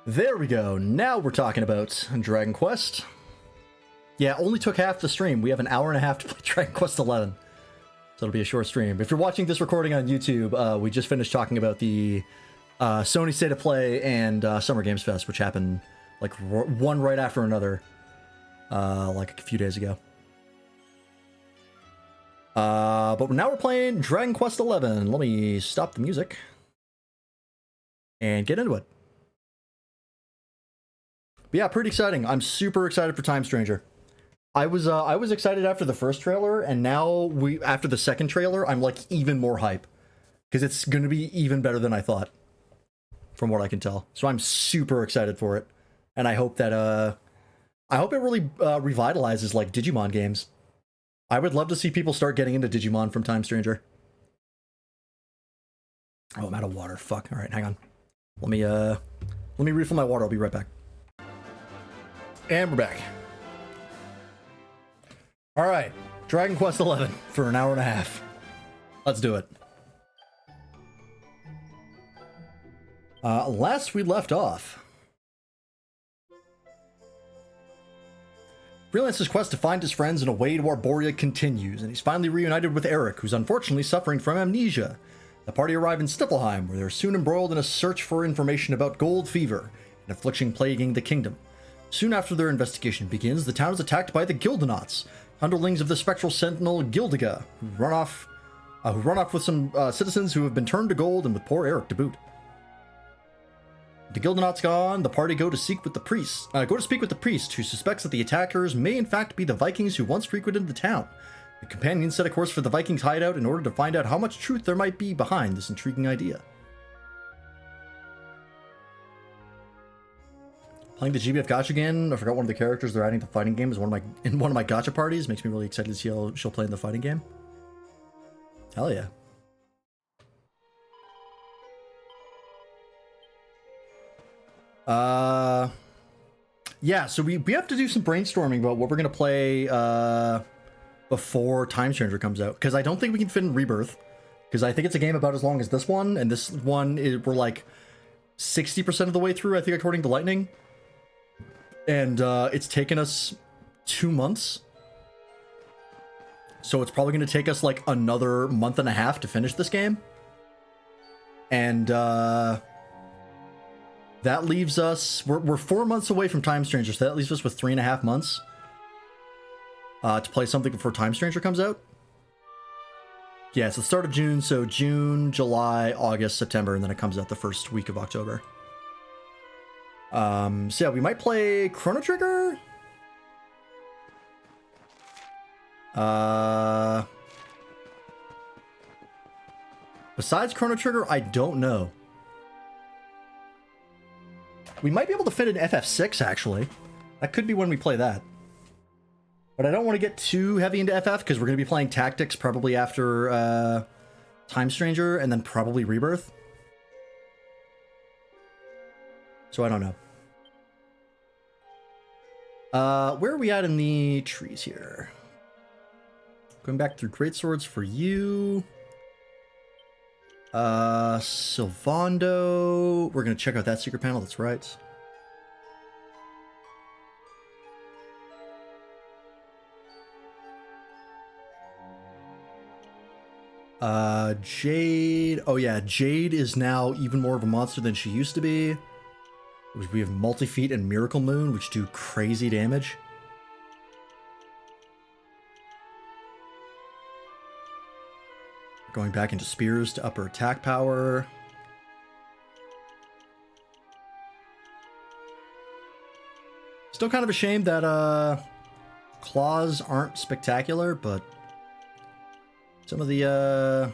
There we go. Now we're talking about Dragon Quest. Yeah, only took half the stream. We have an hour and a half to play Dragon Quest XI. So it'll be a short stream. If you're watching this recording on YouTube, we just finished talking about the Sony State of Play and Summer Games Fest, which happened like one right after another, like a few days ago. But now we're playing Dragon Quest XI. Let me stop the music and get into it. But yeah, pretty exciting. I'm super excited for Time Stranger. I was excited after the first trailer, and now after the second trailer, I'm like even more hype because it's going to be even better than I thought, from what I can tell. So I'm super excited for it, and I hope that I hope it really revitalizes like Digimon games. I would love to see people start getting into Digimon from Time Stranger. Oh, I'm out of water. Fuck. All right, hang on. Let me refill my water. I'll be right back. And we're back. All right, Dragon Quest XI for an hour and a half. Let's do it. Last we left off, Freelance's quest to find his friends in a way to Arborea continues, and he's finally reunited with Eric, who's unfortunately suffering from amnesia. The party arrive in Stiflheim, where they're soon embroiled in a search for information about gold fever, an affliction plaguing the kingdom. Soon after their investigation begins, the town is attacked by the Gildenauts, underlings of the spectral sentinel Gildiga, who run off with some citizens who have been turned to gold, and with poor Eric to boot. The Gildenauts gone, the party go to speak with the priest, who suspects that the attackers may in fact be the Vikings who once frequented the town. The companions set a course for the Vikings' hideout in order to find out how much truth there might be behind this intriguing idea. Playing the GBF Gacha again, I forgot one of the characters they're adding to the fighting game is in one of my Gacha parties. Makes me really excited to see how she'll play in the fighting game. Hell yeah. Yeah, so we have to do some brainstorming about what we're gonna play before Time Stranger comes out, because I don't think we can fit in Rebirth, because I think it's a game about as long as this one, and this one we're like 60% of the way through, I think, according to Lightning. And it's taken us 2 months. So it's probably going to take us like another month and a half to finish this game. And that leaves us... We're 4 months away from Time Stranger, so that leaves us with 3.5 months to play something before Time Stranger comes out. Yeah, it's the start of June, so June, July, August, September, and then it comes out the first week of October. So yeah, we might play Chrono Trigger. Besides Chrono Trigger, I don't know. We might be able to fit in FF6, actually. That could be when we play that. But I don't want to get too heavy into FF, because we're going to be playing Tactics probably after Time Stranger, and then probably Rebirth. So I don't know. Where are we at in the trees here? Going back through Greatswords for you. Sylvando. We're going to check out that secret panel, that's right. Jade. Oh yeah, Jade is now even more of a monster than she used to be. We have Multi-Feet and Miracle Moon, which do crazy damage. Going back into Spears to upper attack power. Still kind of a shame that claws aren't spectacular, but some of the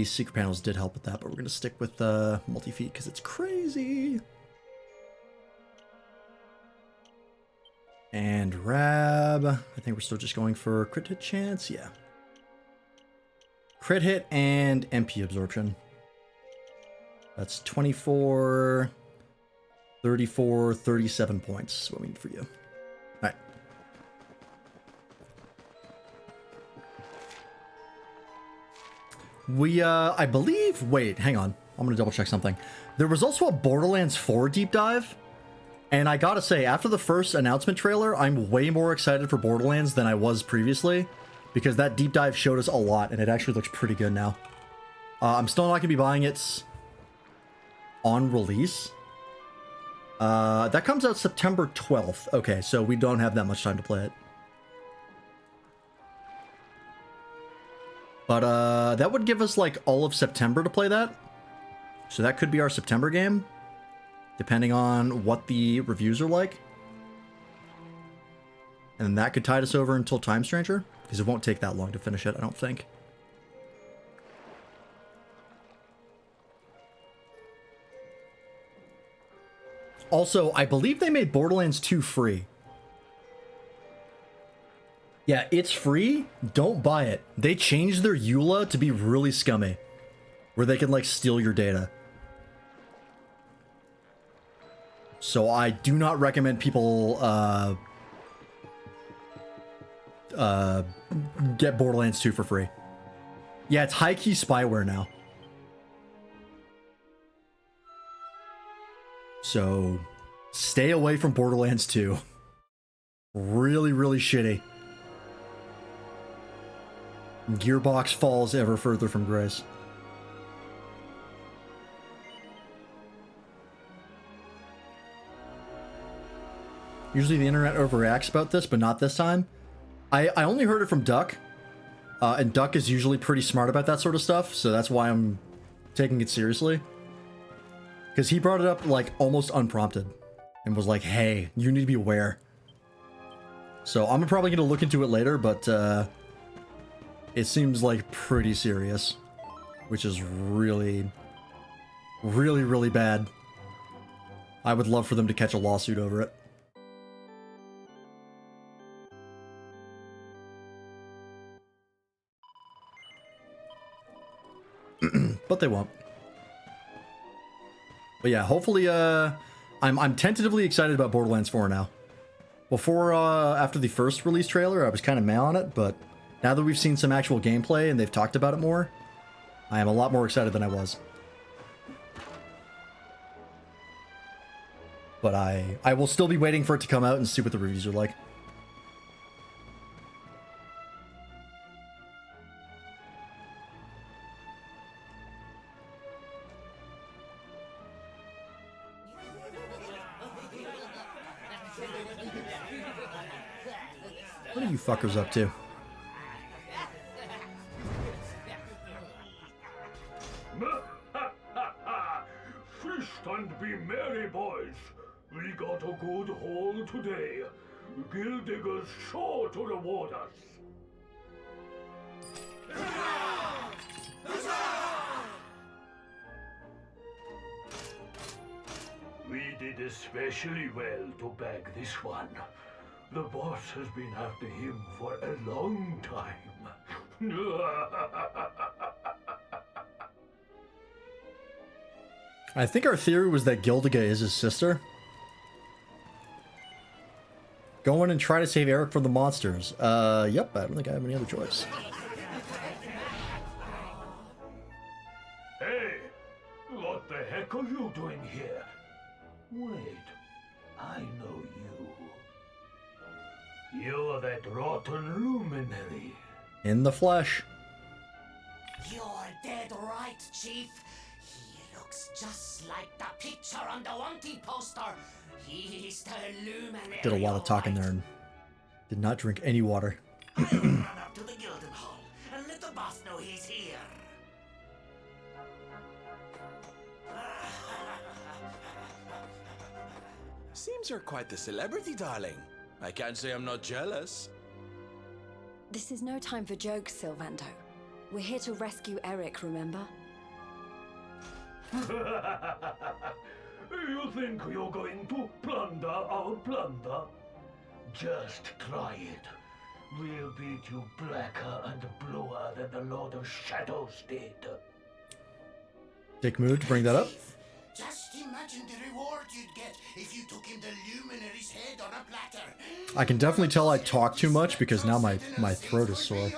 secret panels did help with that, but we're going to stick with Multi-Feet because it's crazy. And Rab. I think we're still just going for crit hit chance. Yeah. Crit hit and MP absorption. That's 24, 34, 37 points is what we need for you. All right. We, I believe, wait, hang on. I'm gonna double check something. There was also a Borderlands 4 deep dive, and I gotta say, after the first announcement trailer, I'm way more excited for Borderlands than I was previously, because that deep dive showed us a lot, and it actually looks pretty good now. I'm still not gonna be buying it on release. That comes out September 12th. Okay, so we don't have that much time to play it. But that would give us like all of September to play that. So that could be our September game, depending on what the reviews are like. And that could tide us over until Time Stranger, because it won't take that long to finish it, I don't think. Also, I believe they made Borderlands 2 free. Yeah, it's free. Don't buy it. They changed their EULA to be really scummy, where they can like steal your data. So I do not recommend people get Borderlands 2 for free. Yeah, it's high-key spyware now. So stay away from Borderlands 2. Really, really shitty. Gearbox falls ever further from grace. Usually the internet overreacts about this, but not this time. I only heard it from Duck. And Duck is usually pretty smart about that sort of stuff, so that's why I'm taking it seriously. Because he brought it up, like, almost unprompted. And was like, hey, you need to be aware. So I'm probably going to look into it later, but it seems like pretty serious. Which is really, really, really bad. I would love for them to catch a lawsuit over it. But they won't. But yeah, hopefully, I'm tentatively excited about Borderlands 4 now. Before, after the first release trailer, I was kind of meh on it, but now that we've seen some actual gameplay and they've talked about it more, I am a lot more excited than I was. But I will still be waiting for it to come out and see what the reviews are like. What are you fuckers up to? Feast and be merry, boys. We got a good haul today. Gildigger's sure to reward us. We did especially well to bag this one. The boss has been after him for a long time. I think our theory was that Gildiga is his sister. Go in and try to save Eric from the monsters. Yep, I don't think I have any other choice. Hey, what the heck are you doing here? Wait, I know you. You're that rotten luminary. In the flesh. You're dead right, Chief. He looks just like the picture on the wanting poster. He's the luminary. Did a lot of talking there and did not drink any water. I'll run up to the Gildenhall and let the boss know he's here. Seems you're quite the celebrity, darling. I can't say I'm not jealous. This is no time for jokes, Sylvando. We're here to rescue Eric, remember? You think you're going to plunder our plunder? Just try it. We'll beat you blacker and bluer than the Lord of Shadows did. Dick mood to bring that up. Just imagine the reward you'd get if you took him the luminary's head on a platter. I can definitely tell I talk too much because now my throat is sore.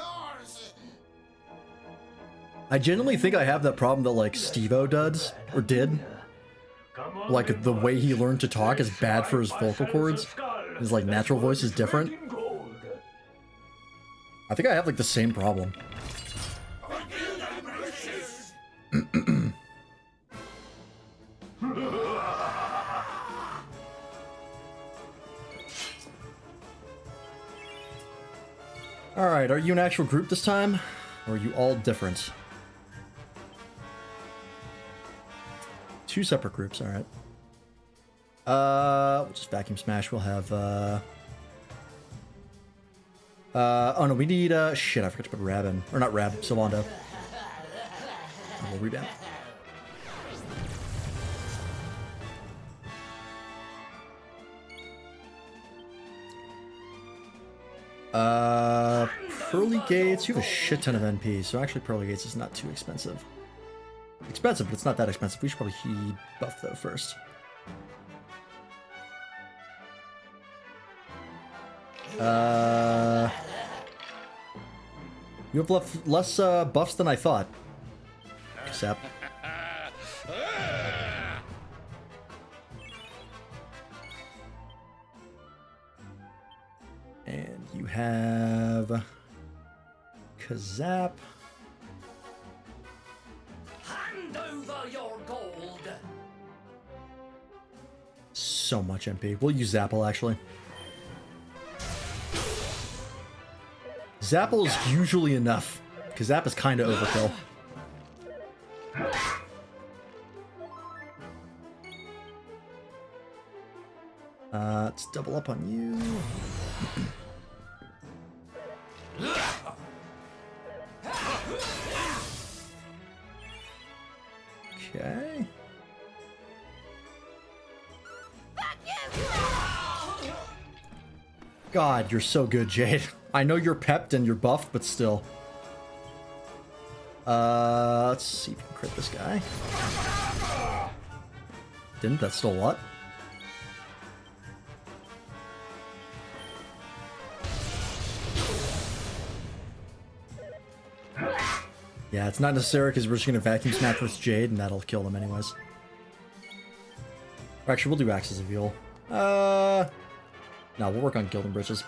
I genuinely think I have that problem that like Steve-O does, or did. Come on, Like big the boy. way he learned to talk is bad for his vocal cords. His like natural voice is different. I think I have like the same problem. Alright, are you an actual group this time? Or are you all different? Two separate groups, alright. We'll just vacuum smash. We'll have, oh no, we need, shit, I forgot to put Rab in. Or not Rab, Sylvando. We'll rebound. Pearly Gates, you have a shit ton of NP, so actually Pearly Gates is not too expensive. Expensive, but it's not that expensive. We should probably heed buff though first. You have less buffs than I thought. Sap. And you have Kazap. Hand over your gold. So much MP. We'll use Zapple actually. Zapple is usually enough, because Zap is kind of overkill. Let's double up on you. Okay. God, you're so good, Jade. I know you're pepped and you're buffed, but still. Let's see if you can crit this guy. Didn't, that's still a lot. Yeah, it's not necessary because we're just gonna vacuum smash with Jade and that'll kill them anyways. Or actually, we'll do Axes of Evil. No, we'll work on Gilded Britches.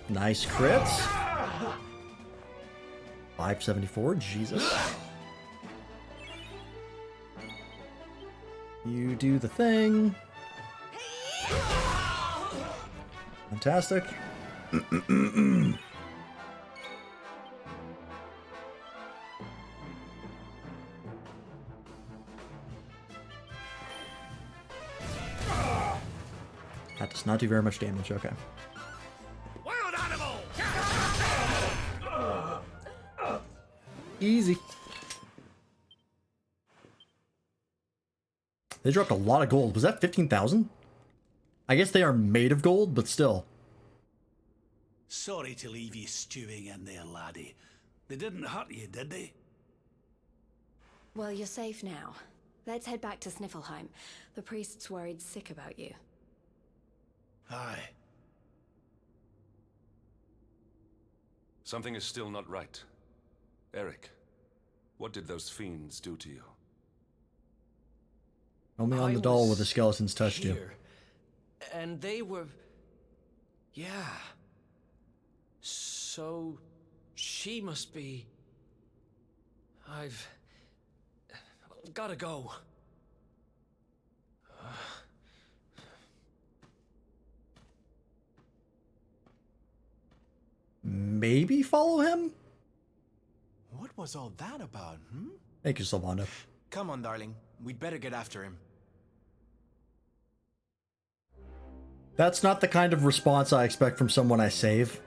Nice crits. 574, Jesus. You do the thing. Fantastic. That does not do very much damage, okay. Wild animal! Easy. They dropped a lot of gold. Was that 15,000? I guess they are made of gold, but still. Sorry to leave you stewing in there, laddie. They didn't hurt you, did they? Well, you're safe now. Let's head back to Sniffelheim. The priest's worried sick about you. Aye. Something is still not right. Eric, what did those fiends do to you? Only on I the doll was where the skeletons touched you. here, and they were... Yeah. So... she must be... I've... gotta go. Maybe follow him? What was all that about, hmm? Thank you, Sylvando. Come on, darling. We'd better get after him. That's not the kind of response I expect from someone I save.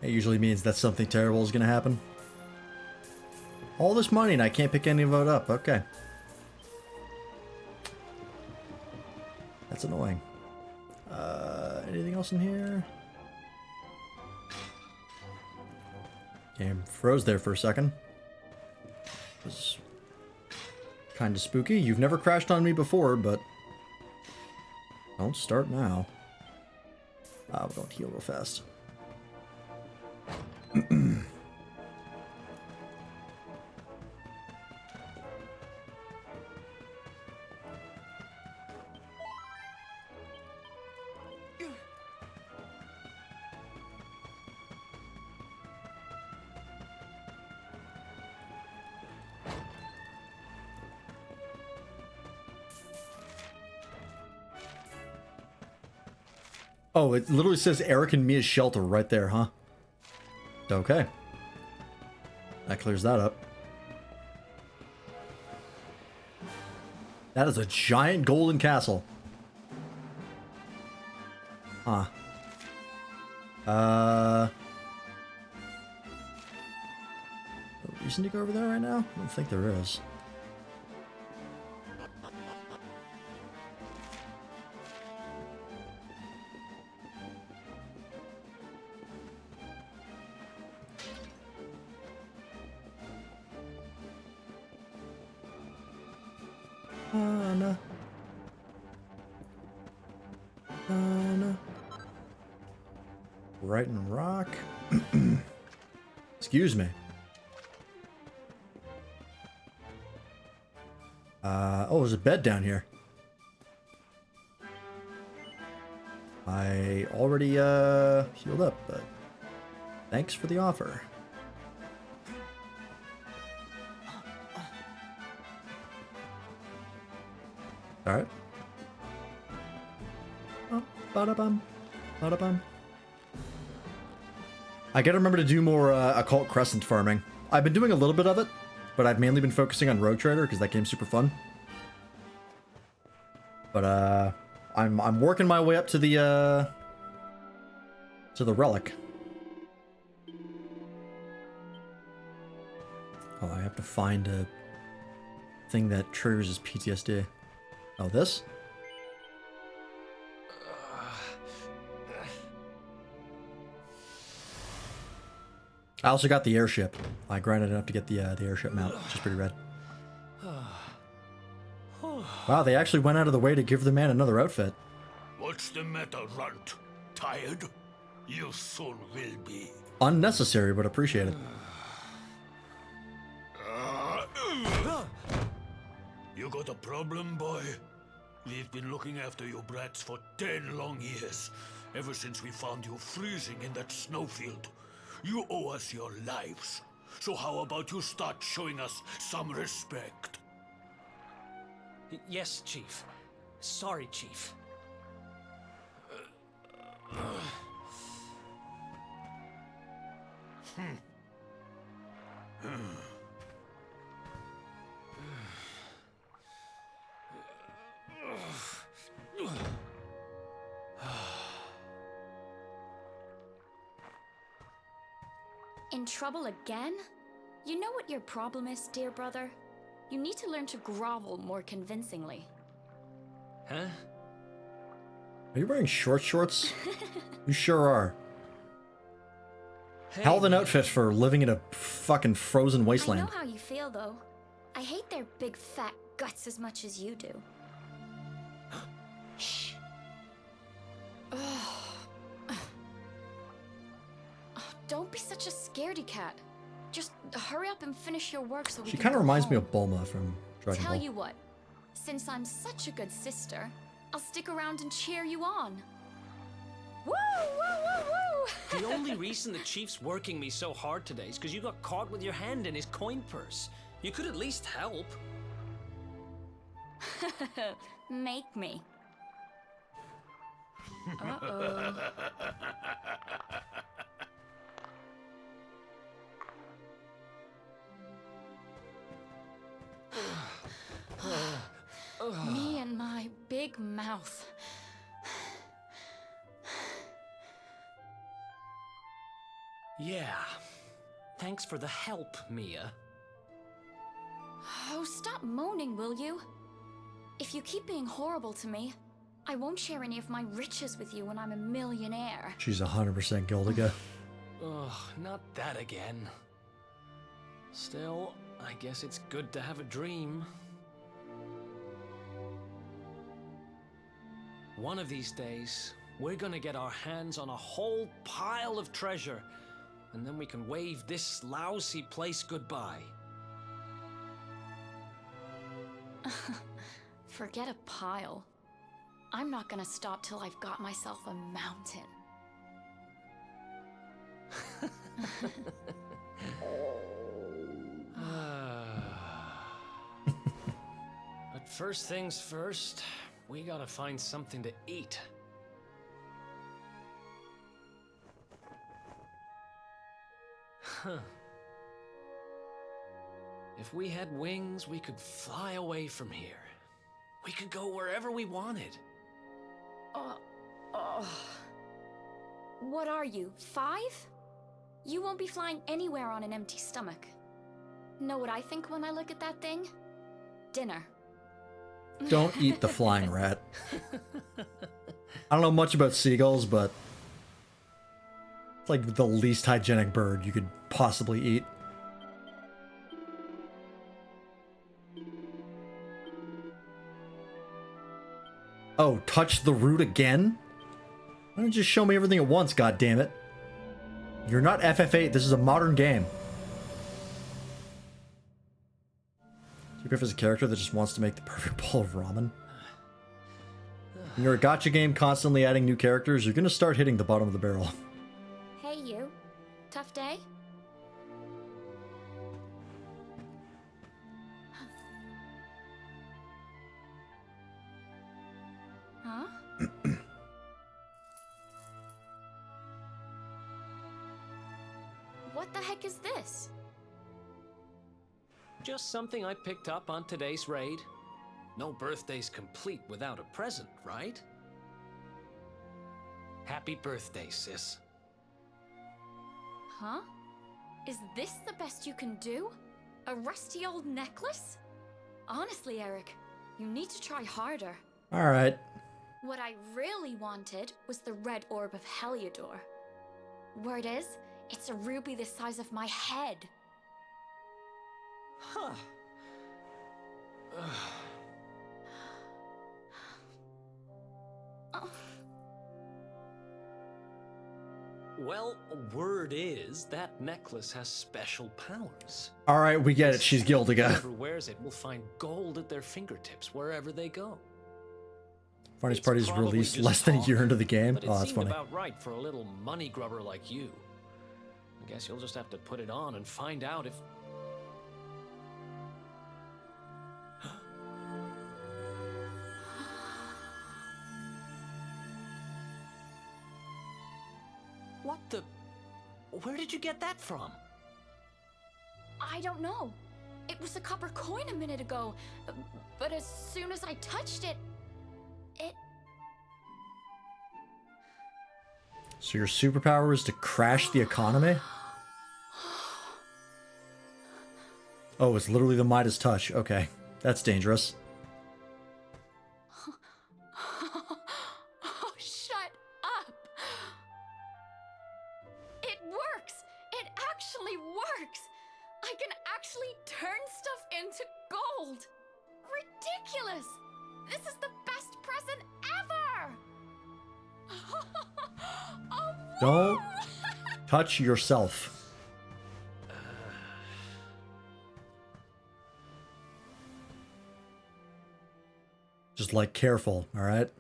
It usually means that something terrible is gonna happen. All this money and I can't pick any of it up. Okay. That's annoying. Anything else in here? Game froze there for a second. It was kind of spooky. You've never crashed on me before, but don't start now. We're going to heal real fast. Oh, it literally says Eric and Mia's shelter right there, huh? Okay. That clears that up. That is a giant golden castle. Huh. No reason to go over there right now? I don't think there is. No. No. Brighton Rock. Excuse me. Oh, there's a bed down here. I already healed up, but thanks for the offer. All right. Oh, bada-bum. Bada-bum. I gotta remember to do more Occult Crescent farming. I've been doing a little bit of it, but I've mainly been focusing on Rogue Trader because that game's super fun. But I'm working my way up to the relic. Oh, I have to find a thing that triggers his PTSD. Oh, this? I also got the airship. I grinded enough to get the airship mount, which is pretty rad. Wow, they actually went out of the way to give the man another outfit. What's the matter, Runt? Tired? You soon will be. Unnecessary, but appreciated. You got a problem, boy? We've been looking after you brats for 10 long years, ever since we found you freezing in that snowfield. You owe us your lives. So how about you start showing us some respect? Yes, Chief. Sorry, Chief. In trouble again? You know what your problem is, dear brother? You need to learn to grovel more convincingly. Huh? Are you wearing short shorts? You sure are. Hey, Hell of an outfit for living in a fucking frozen I wasteland. know how you feel, though. I hate their big fat guts as much as you do. Shh. Don't be such a scaredy cat. Just hurry up and finish your work so we She can kind of go reminds me home. of Bulma from Dragon Tell Ball. you what, since I'm such a good sister, I'll stick around and cheer you on. Woo, woo, woo, woo! The only reason the Chief's working me so hard today is because you got caught with your hand in his coin purse. You could at least help. Make me. Uh-oh. Me and my big mouth. Yeah. Thanks for the help, Mia. Oh, stop moaning, will you? If you keep being horrible to me, I won't share any of my riches with you when I'm a millionaire. She's 100% Gildiga. Ugh, not that again. Still, I guess it's good to have a dream. One of these days, we're gonna get our hands on a whole pile of treasure, and then we can wave this lousy place goodbye. Forget a pile. I'm not gonna stop till I've got myself a mountain. But first things first, we gotta find something to eat. Huh. If we had wings, we could fly away from here. We could go wherever we wanted. What are you, 5? You won't be flying anywhere on an empty stomach. Know what I think when I look at that thing? Dinner. Don't eat the flying rat. I don't know much about seagulls, but it's like the least hygienic bird you could possibly eat. Oh, touch the root again? Why don't you just show me everything at once, goddammit? You're not FF8, this is a modern game. Griff is a character that just wants to make the perfect bowl of ramen. When you're a gacha game constantly adding new characters, you're gonna start hitting the bottom of the barrel. Hey, you. Tough day? Huh? What the heck is this? Just something I picked up on today's raid. No birthday's complete without a present, right? Happy birthday, sis. Huh? Is this the best you can do? A rusty old necklace? Honestly, Eric, you need to try harder. Alright. What I really wanted was the red orb of Heliodor. Word is, it's a ruby the size of my head. Huh. Well, word is that necklace has special powers. Alright, we get it. She's Gildiga. Whoever wears it will find gold at their fingertips wherever they go. Funniest It's part is probably released just less than a talk, year into the game. but it Oh, that's seemed funny. about right for a little money grubber like you. I guess you'll just have to put it on and find out if... What the... Where did you get that from? I don't know. It was a copper coin a minute ago, but as soon as I touched it, So your superpower is to crash the economy? Oh, it's literally the Midas touch. Okay, that's dangerous. Oh, shut up! It works! It actually works! I can actually turn stuff into gold! Ridiculous! This is the best present ever! Oh, Don't touch yourself. Just like careful, alright?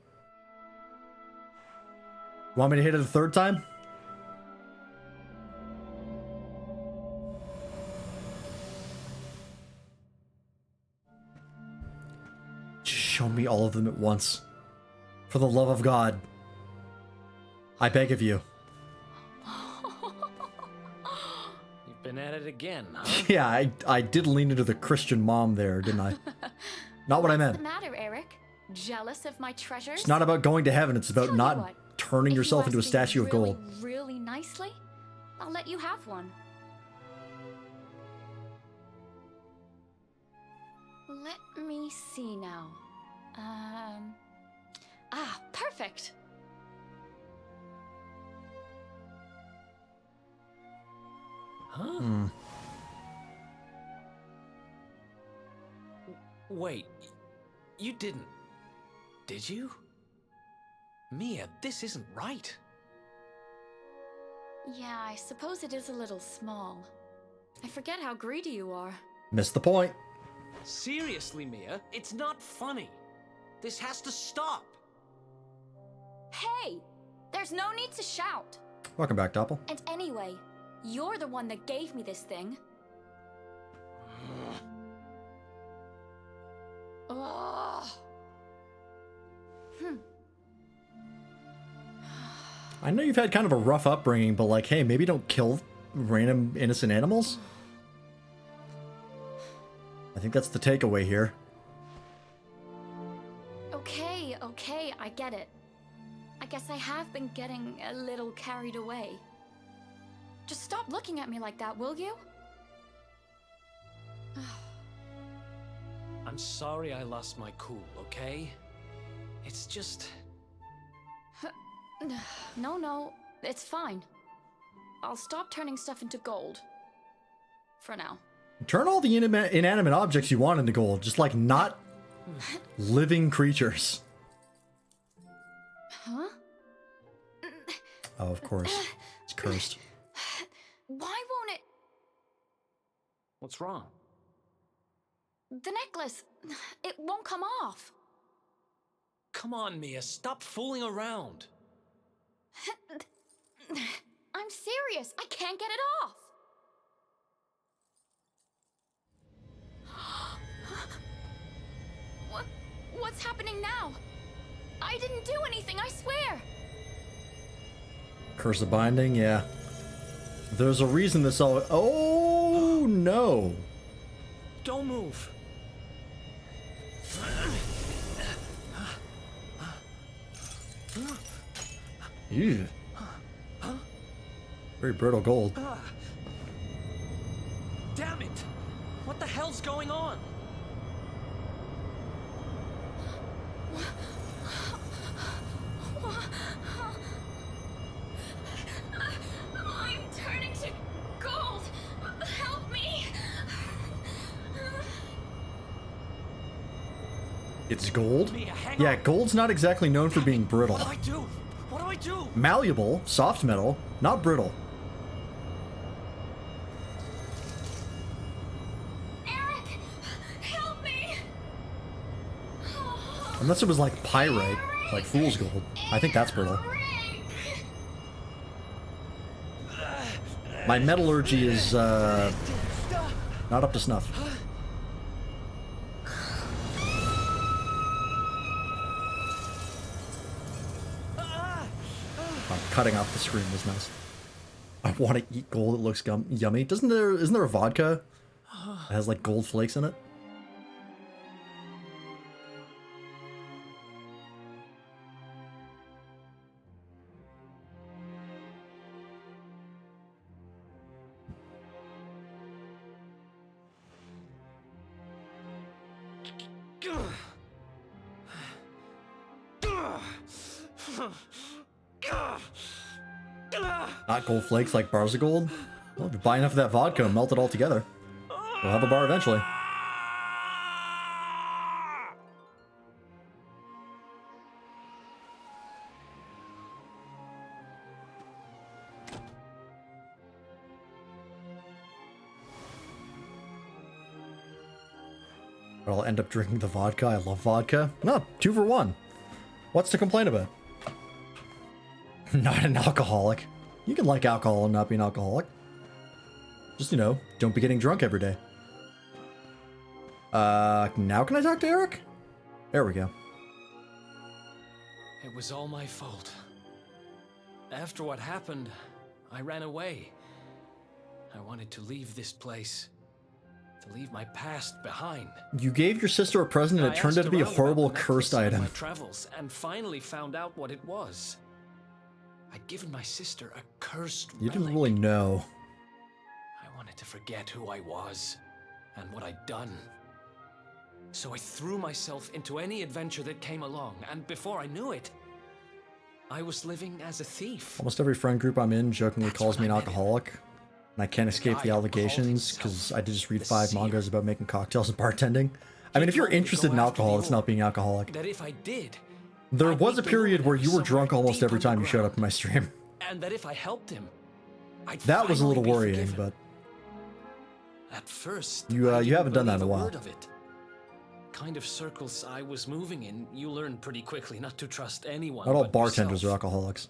Want me to hit it a third time? Just show me all of them at once. For the love of God. I beg of you. You've been at it again, huh? Yeah, I did lean into the Christian mom there, didn't I? Not what I what's meant. the matter, Eric? Jealous of my treasures? It's not about going to heaven, it's about Tell you not what, turning if you yourself into a ask me statue of really, gold. really nicely, I'll let you have one. Let me see now. Perfect. Huh? Wait, you didn't... Did you? Mia, this isn't right. Yeah, I suppose it is a little small. I forget how greedy you are. Missed the point. Seriously, Mia, it's not funny. This has to stop. Hey! There's no need to shout. Welcome back, Doppel. And anyway, you're the one that gave me this thing. Ugh. I know you've had kind of a rough upbringing, but like, hey, maybe don't kill random innocent animals. I think that's the takeaway here. Okay, I get it. I guess I have been getting a little carried away. Just stop looking at me like that, will you? I'm sorry I lost my cool, okay? It's just... No, it's fine. I'll stop turning stuff into gold. For now. Turn all the inanimate objects you want into gold, just like not living creatures. Huh? Oh, of course. It's cursed. Why won't it... What's wrong? The necklace, it won't come off. Come on, Mia, stop fooling around. I'm serious, I can't get it off. What's happening now? I didn't do anything, I swear. Curse of binding, yeah. There's a reason this all... Oh, no. Don't move. Ew. Very brittle gold. Damn it! What the hell's going on? I'm turning to gold. Help me. It's gold? Mia, hang Yeah, on. gold's not exactly known for being brittle. What do I do? What do I do? Malleable, soft metal, not brittle. Eric, help me. Unless it was like pyrite, like fool's gold. I think that's brittle. My metallurgy is, not up to snuff. Cutting off the screen was nice. I want to eat gold. It looks yummy. Isn't there a vodka that has like gold flakes in it? Not gold flakes like bars of gold? Well, if you buy enough of that vodka and melt it all together, we'll have a bar eventually. But I'll end up drinking the vodka. I love vodka. No, 2 for 1. What's to complain about? Not an alcoholic. You can like alcohol and not be an alcoholic. Just, you know, don't be getting drunk every day. Now can I talk to Eric? There we go. It was all my fault. After what happened, I ran away. I wanted to leave this place. To leave my past behind. You gave your sister a present and it turned out to be a horrible cursed item. My travels and finally found out what it was. I'd given my sister a cursed You didn't relic. really know. I wanted to forget who I was and what I'd done. So I threw myself into any adventure that came along, and before I knew it, I was living as a thief. Almost every friend group I'm in jokingly calls me an alcoholic. And I can't escape the guy who allegations called because I did just read the 5 Seer. mangas about making cocktails and bartending. I mean, if you're told me to interested go in after alcohol, the it's not orb. being alcoholic. That if I did, There I'd was a meet the period Lord where you were somewhere drunk almost deep every time you showed up underground. in my stream. and that if I helped him, That was a little finally be worrying, forgiven. but At first, You, I you didn't haven't done that in a believe while. word of it. Kind of circles I was moving in, you learn pretty quickly not to trust anyone. not all but bartenders are yourself. alcoholics.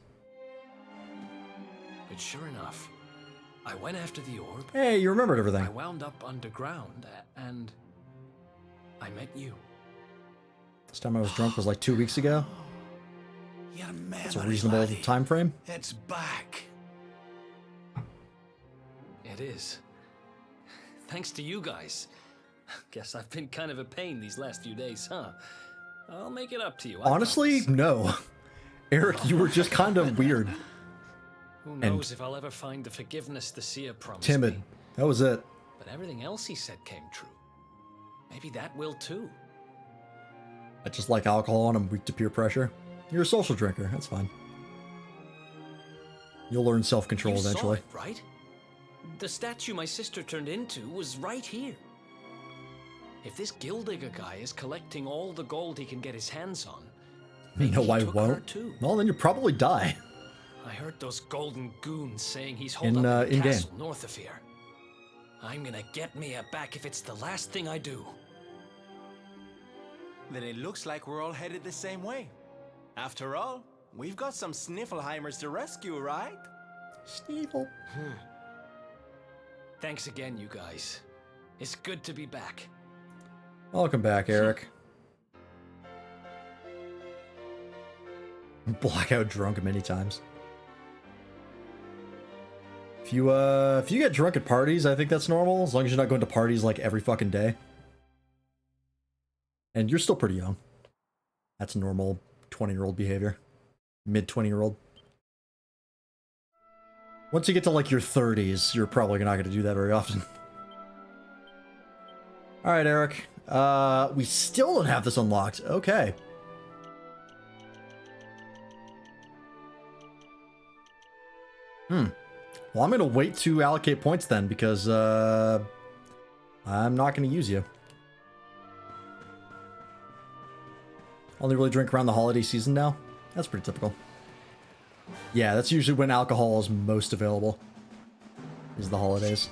But sure enough, I went after the orb. Hey, you remembered everything. I wound up underground, and I met you. This time I was drunk was like 2 weeks ago. Your memory, That's a reasonable laddie. time frame. It's back. It is. Thanks to you guys. Guess I've been kind of a pain these last few days, huh? I'll make it up to you. I Honestly, promise. no. Eric, you were just kind of weird. Who knows if I'll ever find the forgiveness the seer promised Timid. me. That was it. But everything else he said came true. Maybe that will too. I just like alcohol and I'm weak to peer pressure. You're a social drinker. That's fine. You'll learn self-control You saw eventually. it, right? The statue my sister turned into was right here. If this Gildigger guy is collecting all the gold he can get his hands on, maybe No, he I took her won't. too. Well, then you'll probably die. I heard those golden goons saying he's holed In, up in a in-game. castle north of here. I'm gonna get Mia back if it's the last thing I do. Then it looks like we're all headed the same way. After all, we've got some Sniffelheimers to rescue, right? Sneevil. Thanks again, you guys. It's good to be back. Welcome back, Eric. Blackout drunk many times. If you get drunk at parties, I think that's normal, as long as you're not going to parties like every fucking day. And you're still pretty young. That's normal 20-year-old behavior. Mid-20-year-old. Once you get to like your 30s, you're probably not going to do that very often. Alright, Eric. We still don't have this unlocked. Okay. Well, I'm going to wait to allocate points then, because I'm not going to use you. Only really drink around the holiday season now? That's pretty typical. Yeah, that's usually when alcohol is most available. Is the holidays.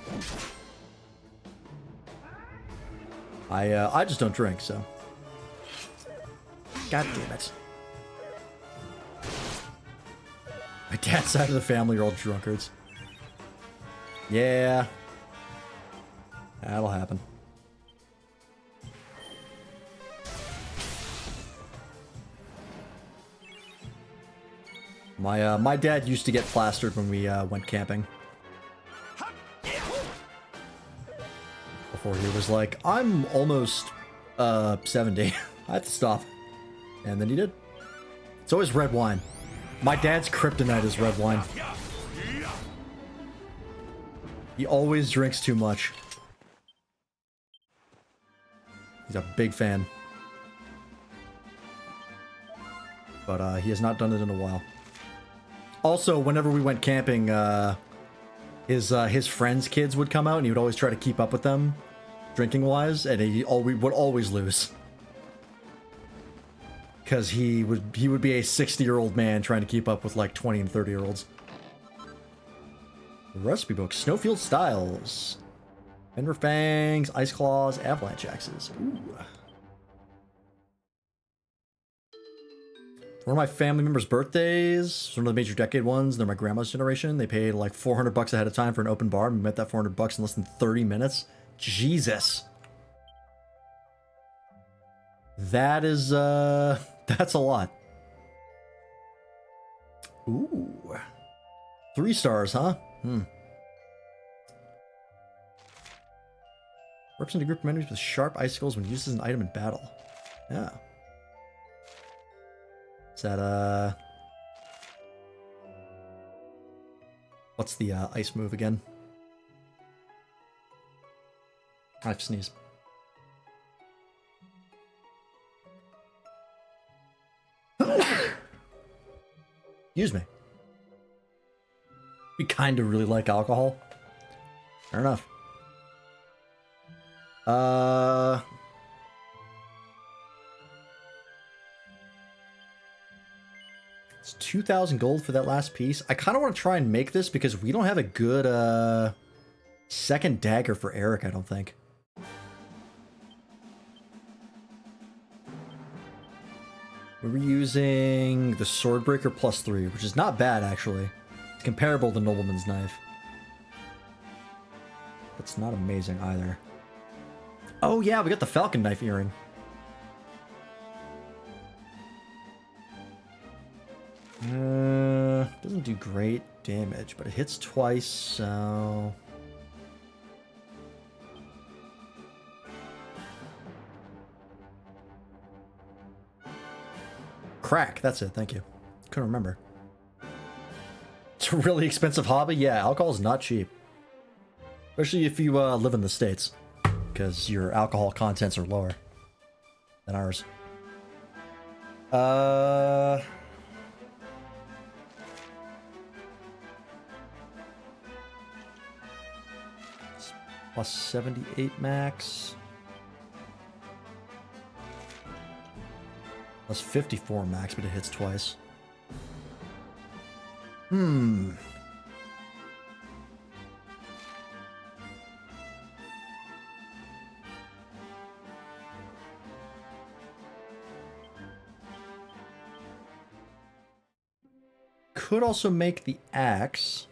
I just don't drink, so. God damn it. My dad's side of the family are all drunkards. Yeah. That'll happen. My dad used to get plastered when we went camping. Before he was like, I'm almost 70. I have to stop. And then he did. It's always red wine. My dad's kryptonite is red wine. He always drinks too much. He's a big fan. But he has not done it in a while. Also, whenever we went camping, his friends' kids would come out, and he would always try to keep up with them, drinking-wise, and he would always lose. Because he would be a 60-year-old man trying to keep up with like 20 and 30-year-olds. Recipe book, Snowfield Styles, Fenrir Fangs, Ice Claws, Avalanche Axes. Ooh. One of my family members' birthdays, one of the major decade ones, they're my grandma's generation. They paid like $400 ahead of time for an open bar. We met that $400 in less than 30 minutes. Jesus. That is, that's a lot. Ooh. 3 stars, huh? Works into a group of enemies with sharp icicles when used as an item in battle. Yeah. Is that, what's the, ice move again? I have to sneeze. Excuse me. We kind of really like alcohol. Fair enough. It's 2,000 gold for that last piece. I kind of want to try and make this because we don't have a good second dagger for Eric, I don't think. We were using the Swordbreaker +3, which is not bad, actually. It's comparable to Nobleman's Knife. That's not amazing either. Oh yeah, we got the Falcon Knife earring. Doesn't do great damage, but it hits twice, so... Crack, that's it, thank you. Couldn't remember. It's a really expensive hobby? Yeah, alcohol is not cheap. Especially if you live in the States. Because your alcohol contents are lower than ours. Plus 78 max. Plus 54 max, but it hits twice. Could also make the axe.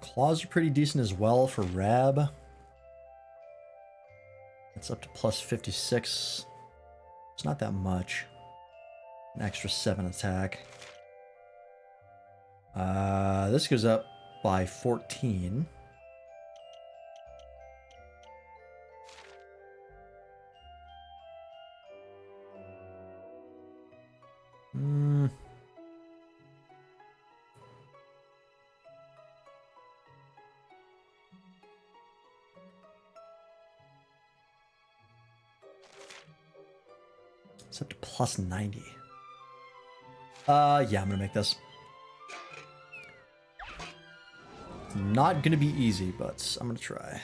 Claws are pretty decent as well for Rab. It's up to plus 56. It's not that much. An extra 7 attack. This goes up by 14. It's up to plus 90. Yeah, I'm gonna make this. It's not gonna be easy, but I'm gonna try.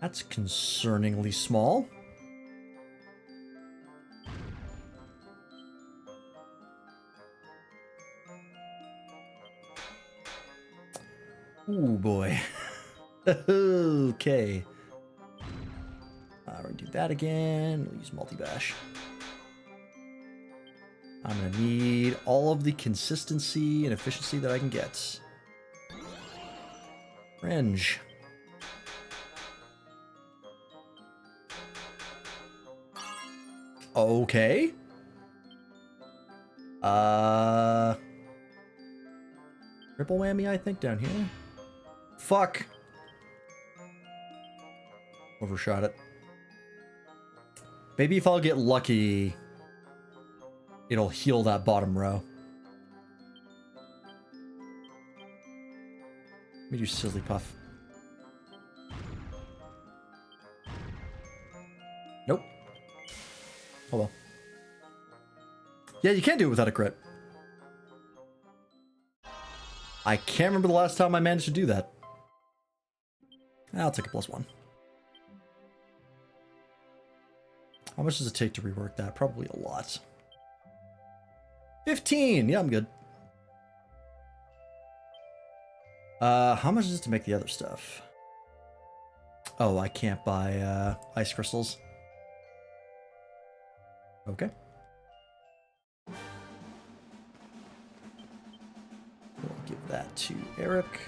That's concerningly small. Ooh, boy. Okay. We're gonna do that again. We'll use multi-bash. I'm gonna need all of the consistency and efficiency that I can get. Fringe. Okay. Triple whammy, I think, down here. Fuck. Overshot it. Maybe if I'll get lucky, it'll heal that bottom row. Let me do Sizzly Puff. Nope. Oh well. Yeah, you can't do it without a crit. I can't remember the last time I managed to do that. I'll take a +1. How much does it take to rework that? Probably a lot. 15! Yeah, I'm good. How much is it to make the other stuff? Oh, I can't buy ice crystals. Okay. We'll give that to Eric.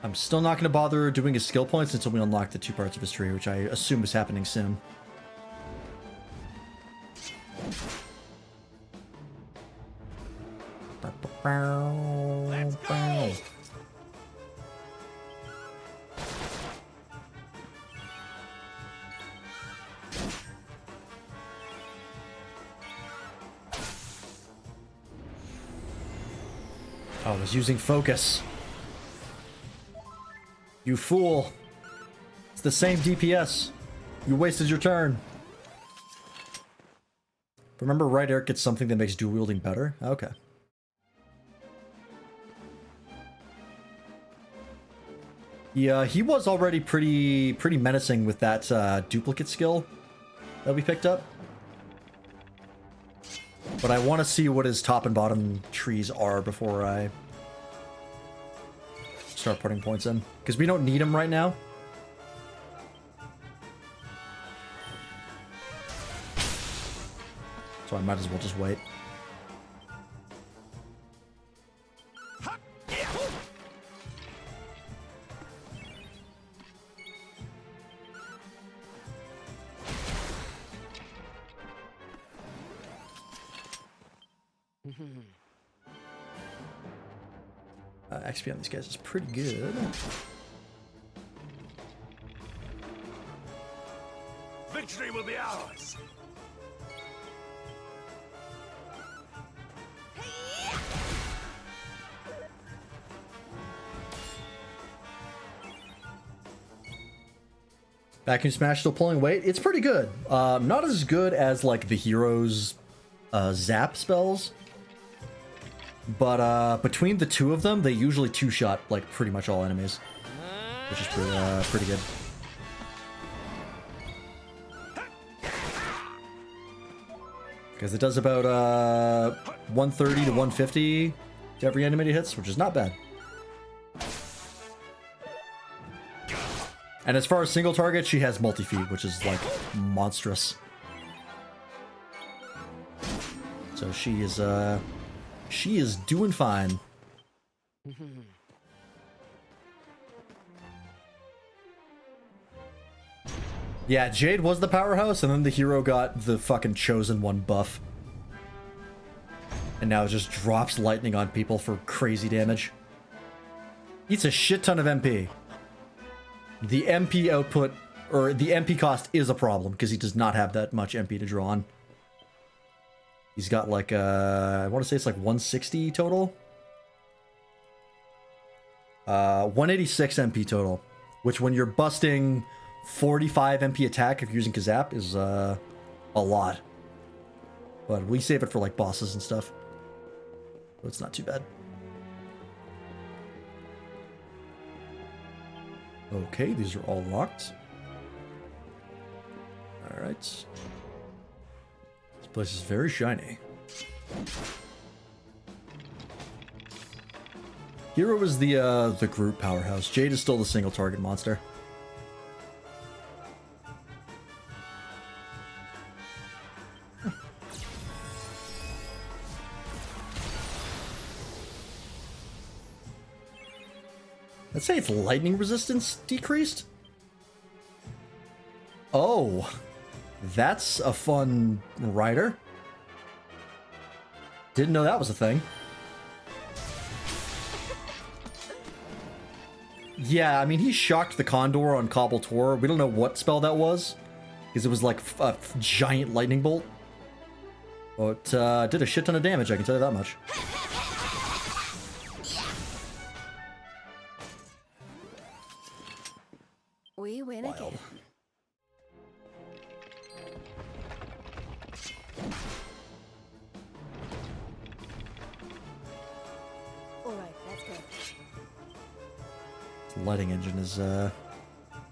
I'm still not going to bother doing his skill points until we unlock the 2 parts of his tree, which I assume is happening soon. Let's go! Oh, I was using focus. You fool. It's the same DPS. You wasted your turn. Remember, right, Eric gets something that makes dual wielding better? Okay. Yeah, he was already pretty menacing with that duplicate skill that we picked up. But I want to see what his top and bottom trees are before I start putting points in. Because we don't need him right now. So I might as well just wait. XP on these guys is pretty good. Victory will be ours. Vacuum Smash still pulling weight. It's pretty good. Not as good as like the heroes' zap spells. But between the two of them, they usually two-shot like pretty much all enemies, which is pretty good. Because it does about 130 to 150 to every enemy it hits, which is not bad. And as far as single target, she has multi-feed, which is like monstrous. So she is doing fine. Yeah, Jade was the powerhouse, and then the hero got the fucking chosen one buff. And now it just drops lightning on people for crazy damage. Eats a shit ton of MP. The MP output, or the MP cost is a problem, because he does not have that much MP to draw on. He's got like, I want to say it's like 160 total. 186 MP total. Which when you're busting 45 MP attack if you're using Kazap is a lot. But we save it for like bosses and stuff. So it's not too bad. Okay, these are all locked. Alright. This place is very shiny. Hero is the group powerhouse. Jade is still the single target monster. Let's say its lightning resistance decreased. Oh, that's a fun rider. Didn't know that was a thing. Yeah, I mean, he shocked the Condor on Cobble Tour. We don't know what spell that was, because it was like a giant lightning bolt. But did a shit ton of damage, I can tell you that much. We win again. All right, let's go. The lighting engine is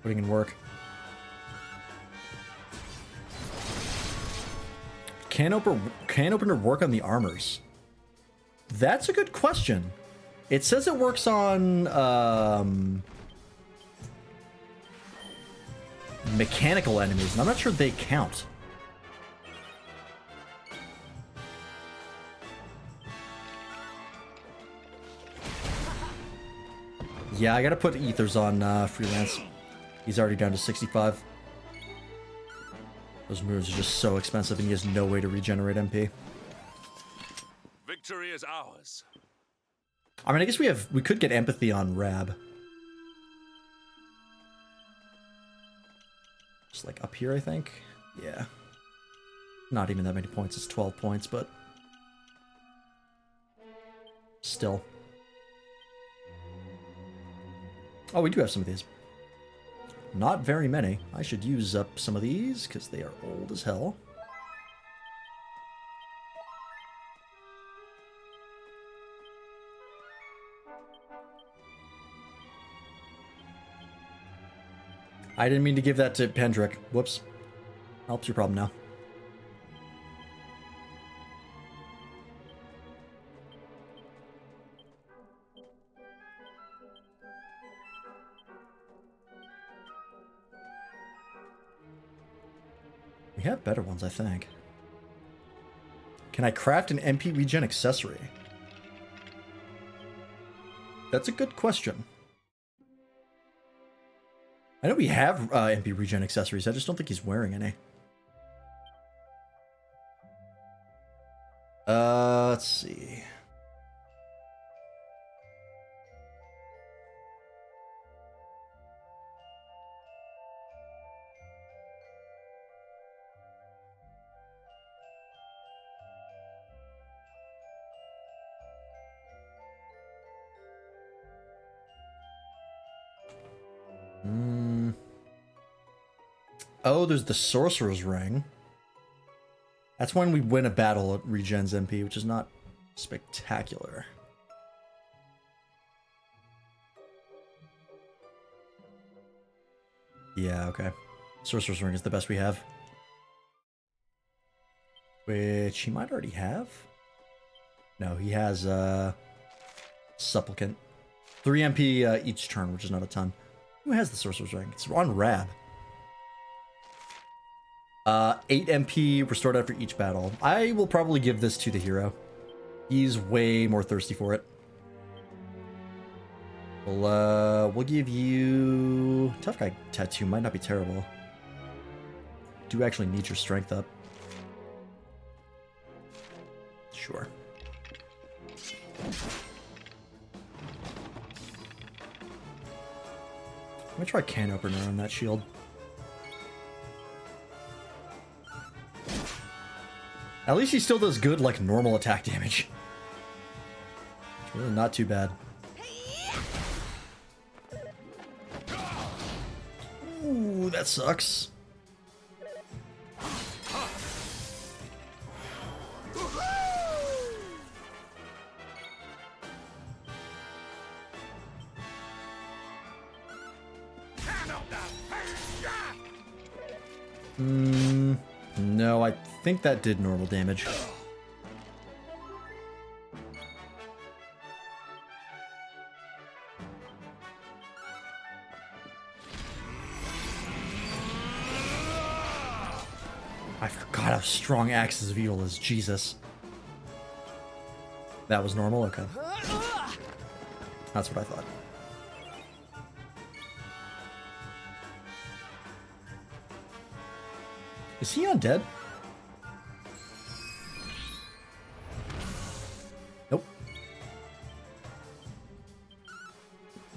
putting in work. Can opener work on the armors? That's a good question. It says it works on mechanical enemies, and I'm not sure they count. Yeah, I gotta put Ethers on freelance. He's already down to 65. Those moves are just so expensive, and he has no way to regenerate MP. Victory is ours. I mean, I guess we could get empathy on Rab. Just like up here, I think. Yeah. Not even that many points. It's 12 points, but still. Oh, we do have some of these. Not very many. I should use up some of these because they are old as hell. I didn't mean to give that to Pendrick. Whoops. Helps your problem now. We have better ones, I think. Can I craft an MP regen accessory? That's a good question. I know we have MP regen accessories, I just don't think he's wearing any. Let's see. Oh, there's the Sorcerer's Ring. That's when we win a battle at regens MP, which is not spectacular. Yeah, okay. Sorcerer's Ring is the best we have. Which he might already have? No, he has Supplicant. 3 MP each turn, which is not a ton. Who has the Sorcerer's Ring? It's on Rab. 8 MP restored after each battle. I will probably give this to the hero. He's way more thirsty for it. We'll give you... Tough Guy Tattoo might not be terrible. Do actually need your strength up. Sure. Let me try Can Opener on that shield. At least he still does good, like, normal attack damage. It's really not too bad. Ooh, that sucks. No, I think that did normal damage. I forgot how strong Axis of Evil is. Jesus. That was normal? Okay. That's what I thought. Is he undead? Nope.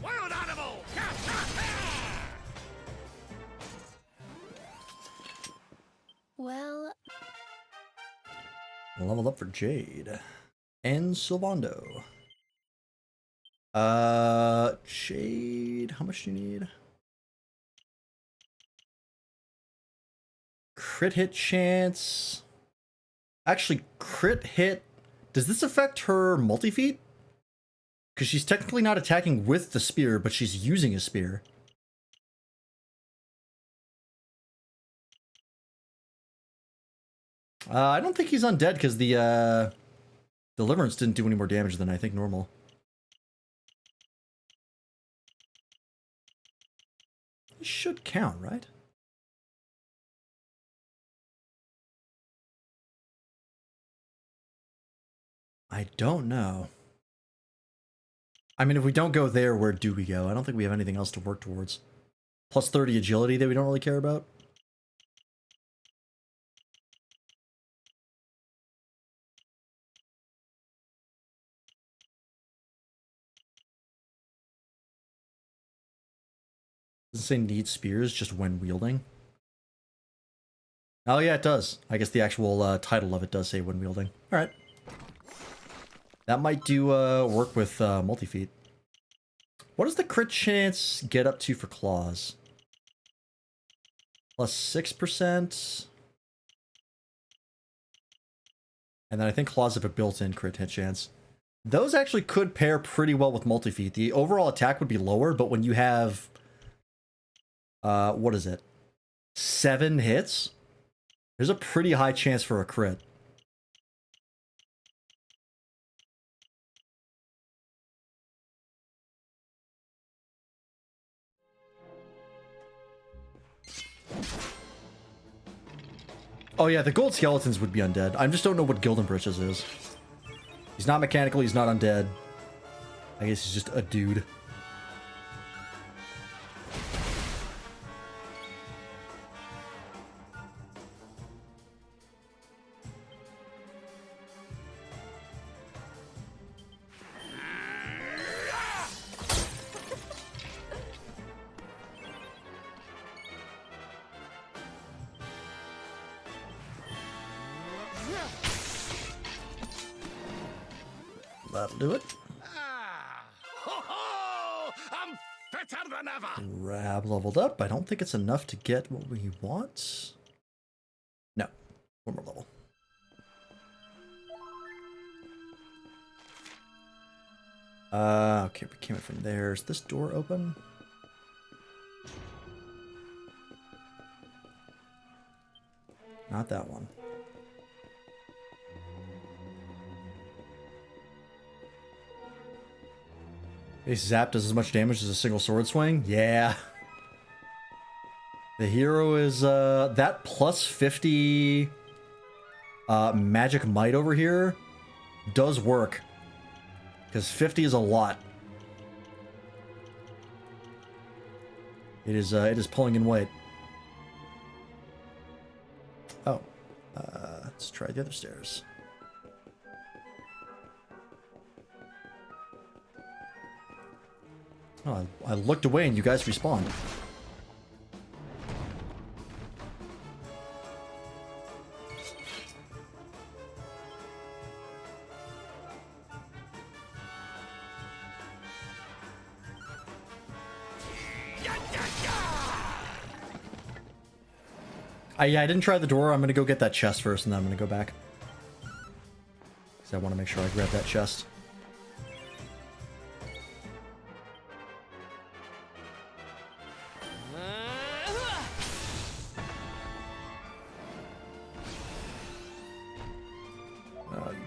Wild animal! Well, Level up for Jade. And Sylvando. Jade, how much do you need? Crit hit chance. Actually, crit hit. Does this affect her multi-feat? Because she's technically not attacking with the spear, but she's using a spear. I don't think he's undead because the Deliverance didn't do any more damage than I think normal. It should count, right? I don't know. I mean, if we don't go there, where do we go? I don't think we have anything else to work towards. Plus 30 agility that we don't really care about. Does it say need spears just when wielding? Oh yeah, it does. I guess the actual title of it does say when wielding. Alright. That might do work with multi-feat. What does the crit chance get up to for claws? Plus 6%. And then I think claws have a built-in crit hit chance. Those actually could pair pretty well with multi-feat. The overall attack would be lower, but when you have What is it? 7 hits? There's a pretty high chance for a crit. Oh yeah, the gold skeletons would be undead. I just don't know what Gildan Britches is. He's not mechanical, he's not undead. I guess he's just a dude. That'll do it. I'm fitter than ever. Rab leveled up. I don't think it's enough to get what we want. No. One more level. Okay, we came in from there. Is this door open? Not that one. Base zap does as much damage as a single sword swing? Yeah. The hero is that plus 50 magic might over here does work. Because 50 is a lot. It is pulling in weight. Oh. Let's try the other stairs. Oh, I looked away and you guys respawned. Yeah, I didn't try the door. I'm gonna go get that chest first and then I'm gonna go back. Because I want to make sure I grab that chest.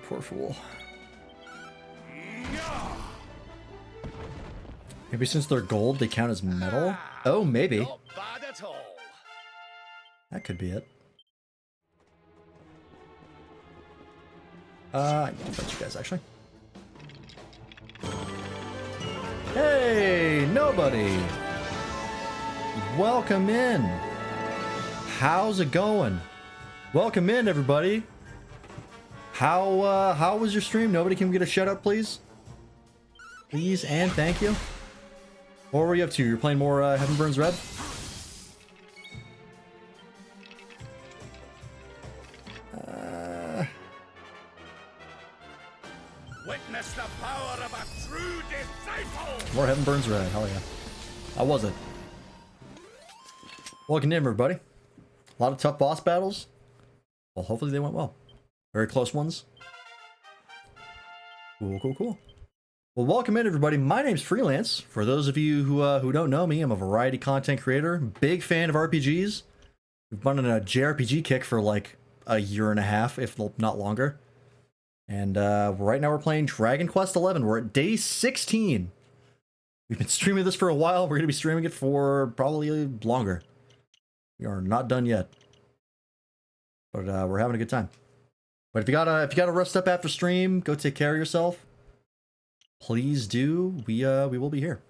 Poor fool. Maybe since they're gold, they count as metal? Oh, maybe. Not bad at all. That could be it. I can fetch you guys, actually. Hey, nobody! Welcome in! How's it going? Welcome in, everybody! How was your stream? Nobody can get a shout out, please? Please and thank you. What were you up to? You're playing more Heaven Burns Red? Witness the power of a true disciple. More Heaven Burns Red, hell yeah. How was it? Welcome in, everybody. A lot of tough boss battles. Well, hopefully they went well. Very close ones. Cool. Well, welcome in, everybody. My name's Freelance. For those of you who don't know me, I'm a variety content creator. Big fan of RPGs. We've been on a JRPG kick for like a year and a half, if not longer. And right now we're playing Dragon Quest XI. We're at day 16. We've been streaming this for a while. We're going to be streaming it for probably longer. We are not done yet. But we're having a good time. But if you gotta rest up after stream, go take care of yourself. Please do. We will be here.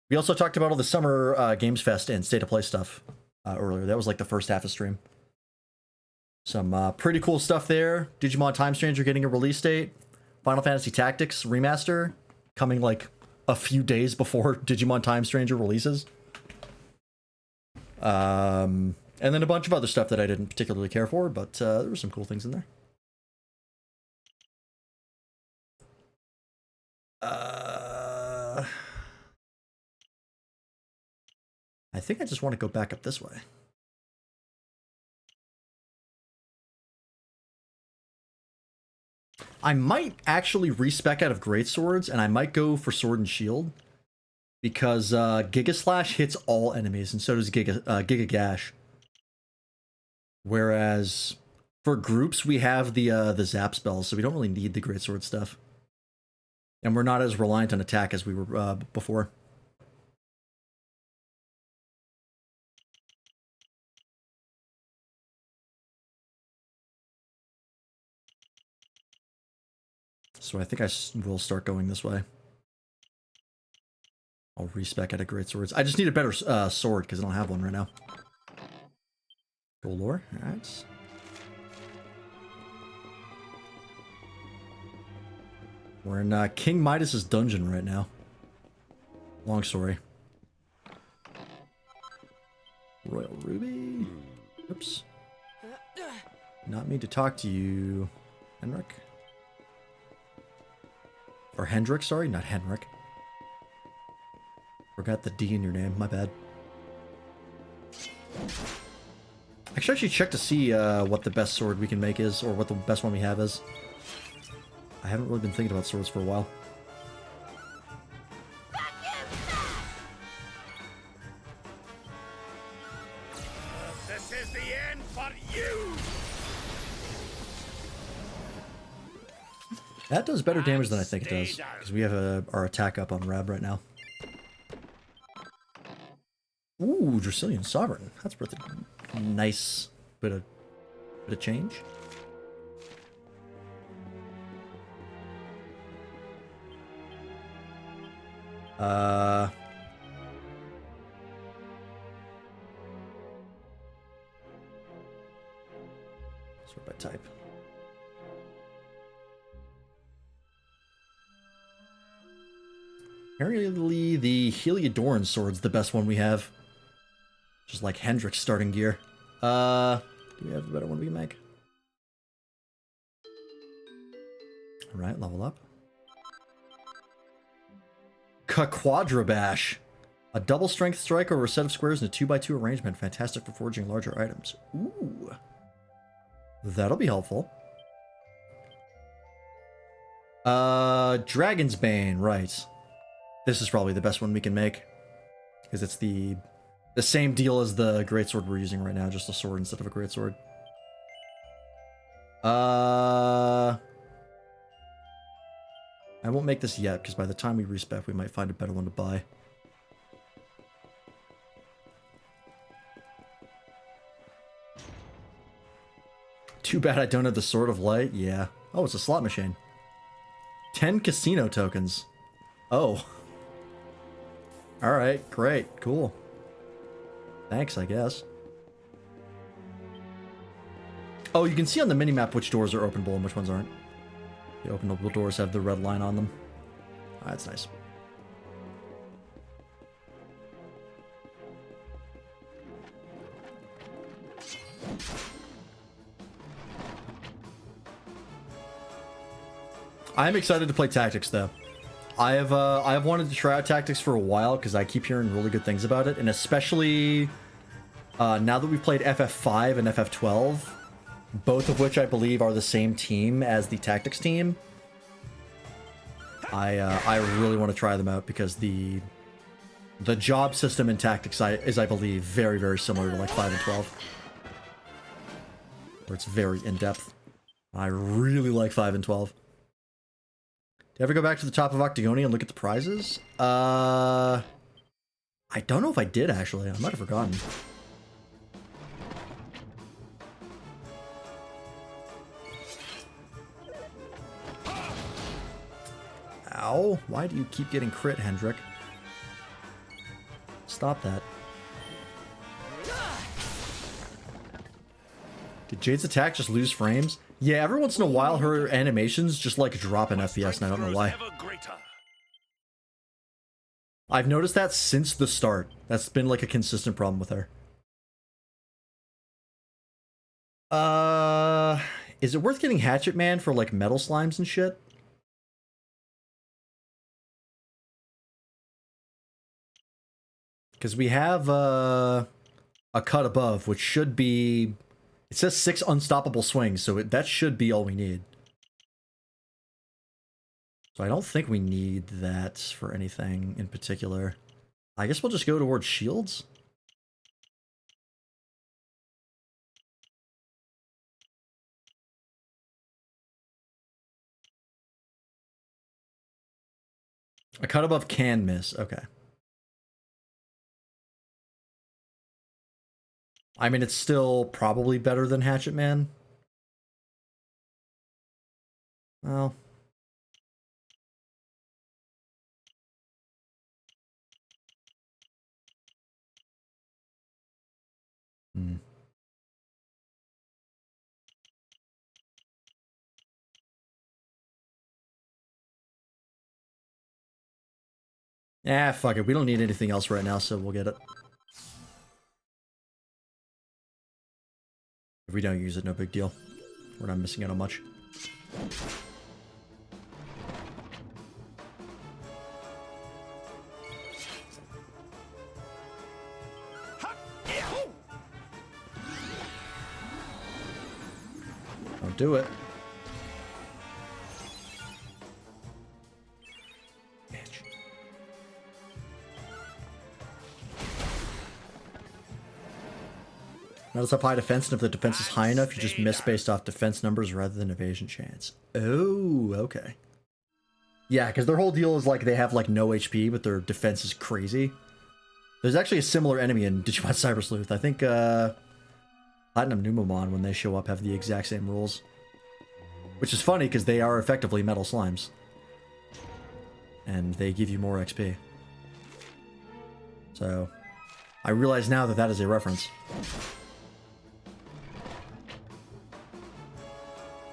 We also talked about all the summer Games Fest and State of Play stuff earlier. That was like the first half of stream. Some pretty cool stuff there. Digimon Time Stranger getting a release date. Final Fantasy Tactics Remaster coming like a few days before Digimon Time Stranger releases. And then a bunch of other stuff that I didn't particularly care for, but there were some cool things in there. I think I just want to go back up this way. I might actually respec out of Great Swords, and I might go for Sword and Shield. because Giga Slash hits all enemies, and so does Giga Gash. Whereas for groups, we have the zap spells, so we don't really need the greatsword stuff, and we're not as reliant on attack as we were before. So I think I will start going this way. I'll respec out of greatswords. I just need a better sword because I don't have one right now. Gold ore, alright. We're in King Midas's dungeon right now. Long story. Royal Ruby. Oops. Not mean to talk to you, Henrik. Or Hendrik, sorry, not Henrik. Forgot the D in your name, my bad. I should actually check to see what the best sword we can make is, or what the best one we have is. I haven't really been thinking about swords for a while. This is the end for you! That does better damage than I think it does, because we have our attack up on Rab right now. Ooh, Dracilian Sovereign. That's worth a nice bit of change. Sort by type. Apparently the Heliodorn sword's the best one we have. Just like Hendrik's starting gear. Do we have a better one we can make? Alright, level up. Quadrabash. A double strength strike over a set of squares in a 2x2 arrangement. Fantastic for forging larger items. Ooh. That'll be helpful. Dragon's Bane, right. This is probably the best one we can make. Because it's the same deal as the greatsword we're using right now, just a sword instead of a greatsword. I won't make this yet, because by the time we respec, we might find a better one to buy. Too bad I don't have the Sword of Light. Yeah. Oh, it's a slot machine. 10 casino tokens. Oh. Alright, great, cool. Thanks, I guess. Oh, you can see on the minimap which doors are openable and which ones aren't. The openable doors have the red line on them. Oh, that's nice. I'm excited to play Tactics, though. I have wanted to try out Tactics for a while because I keep hearing really good things about it, and especially now that we've played FF5 and FF12, both of which I believe are the same team as the Tactics team. I really want to try them out because the job system in Tactics is, I believe, very, very similar to like 5 and 12. Where it's very in-depth. I really like 5 and 12. Do you ever go back to the top of Octagonia and look at the prizes? I don't know if I did, actually. I might have forgotten. Ow. Why do you keep getting crit, Hendrik? Stop that. Did Jade's attack just lose frames? Yeah, every once in a while her animations just like drop in FPS and I don't know why. I've noticed that since the start. That's been like a consistent problem with her. Is it worth getting Hatchet Man for like metal slimes and shit? Because we have a cut above, which should be... It says 6 unstoppable swings, so that should be all we need. So I don't think we need that for anything in particular. I guess we'll just go towards shields. A cut above can miss. Okay. I mean, it's still probably better than Hatchet Man. Well. Hmm. Ah, fuck it. We don't need anything else right now, so we'll get it. If we don't use it, no big deal. We're not missing out on much. Don't do it. Notice up high defense, and if the defense is high enough, you just miss based off defense numbers rather than evasion chance. Oh, okay. Yeah, because their whole deal is like they have like no HP, but their defense is crazy. There's actually a similar enemy in Digimon Cyber Sleuth. I think Platinum Numemon, when they show up, have the exact same rules. Which is funny, because they are effectively metal slimes. And they give you more XP. So, I realize now that that is a reference.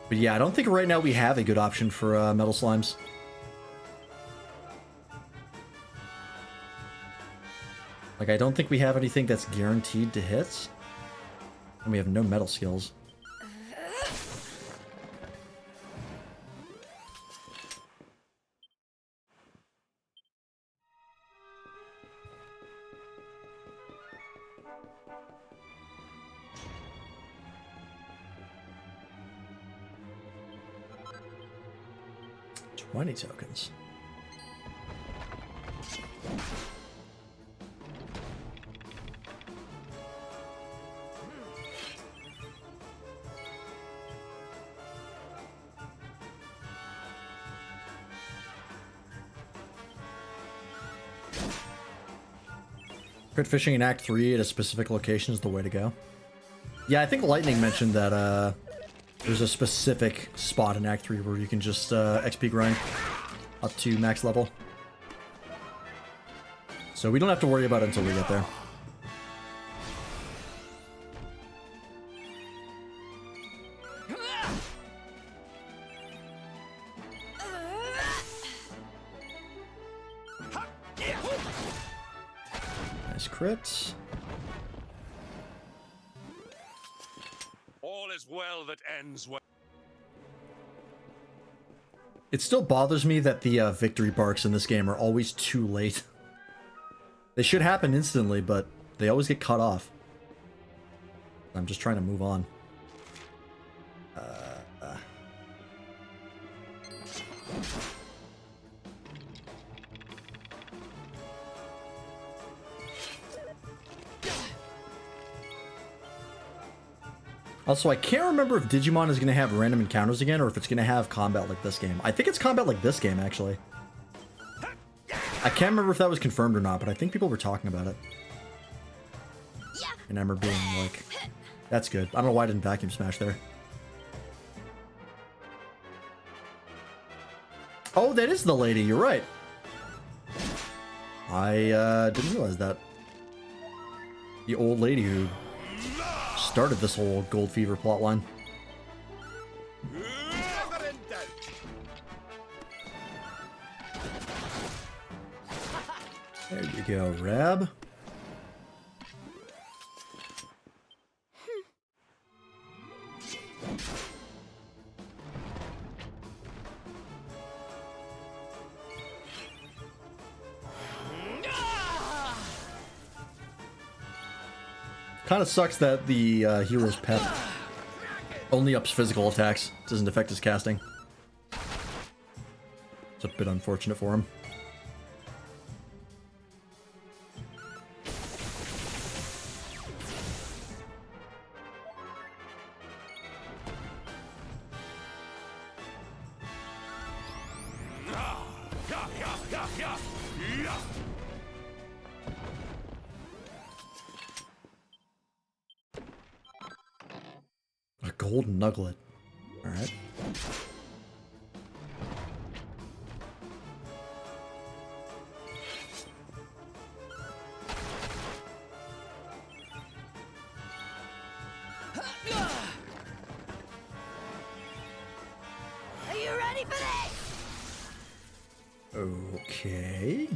But yeah, I don't think right now we have a good option for metal slimes. Like, I don't think we have anything that's guaranteed to hit. And we have no metal skills. $20 tokens. Crit fishing in Act 3 at a specific location is the way to go. Yeah, I think Lightning mentioned that there's a specific spot in Act 3 where you can just XP grind up to max level. So we don't have to worry about it until we get there. Nice crit. All is well that ends well. It still bothers me that the victory barks in this game are always too late. They should happen instantly, but they always get cut off. I'm just trying to move on. Also, I can't remember if Digimon is going to have random encounters again, or if it's going to have combat like this game. I think it's combat like this game, actually. I can't remember if that was confirmed or not, but I think people were talking about it. And I remember being like, that's good. I don't know why I didn't vacuum smash there. Oh, that is the lady, you're right. I didn't realize that. The old lady who started this whole Gold Fever plotline. There you go, Rab. Kind of sucks that the hero's pet only ups physical attacks, doesn't affect his casting. It's a bit unfortunate for him. A gold nugget. All right. Are you ready for this? Okay.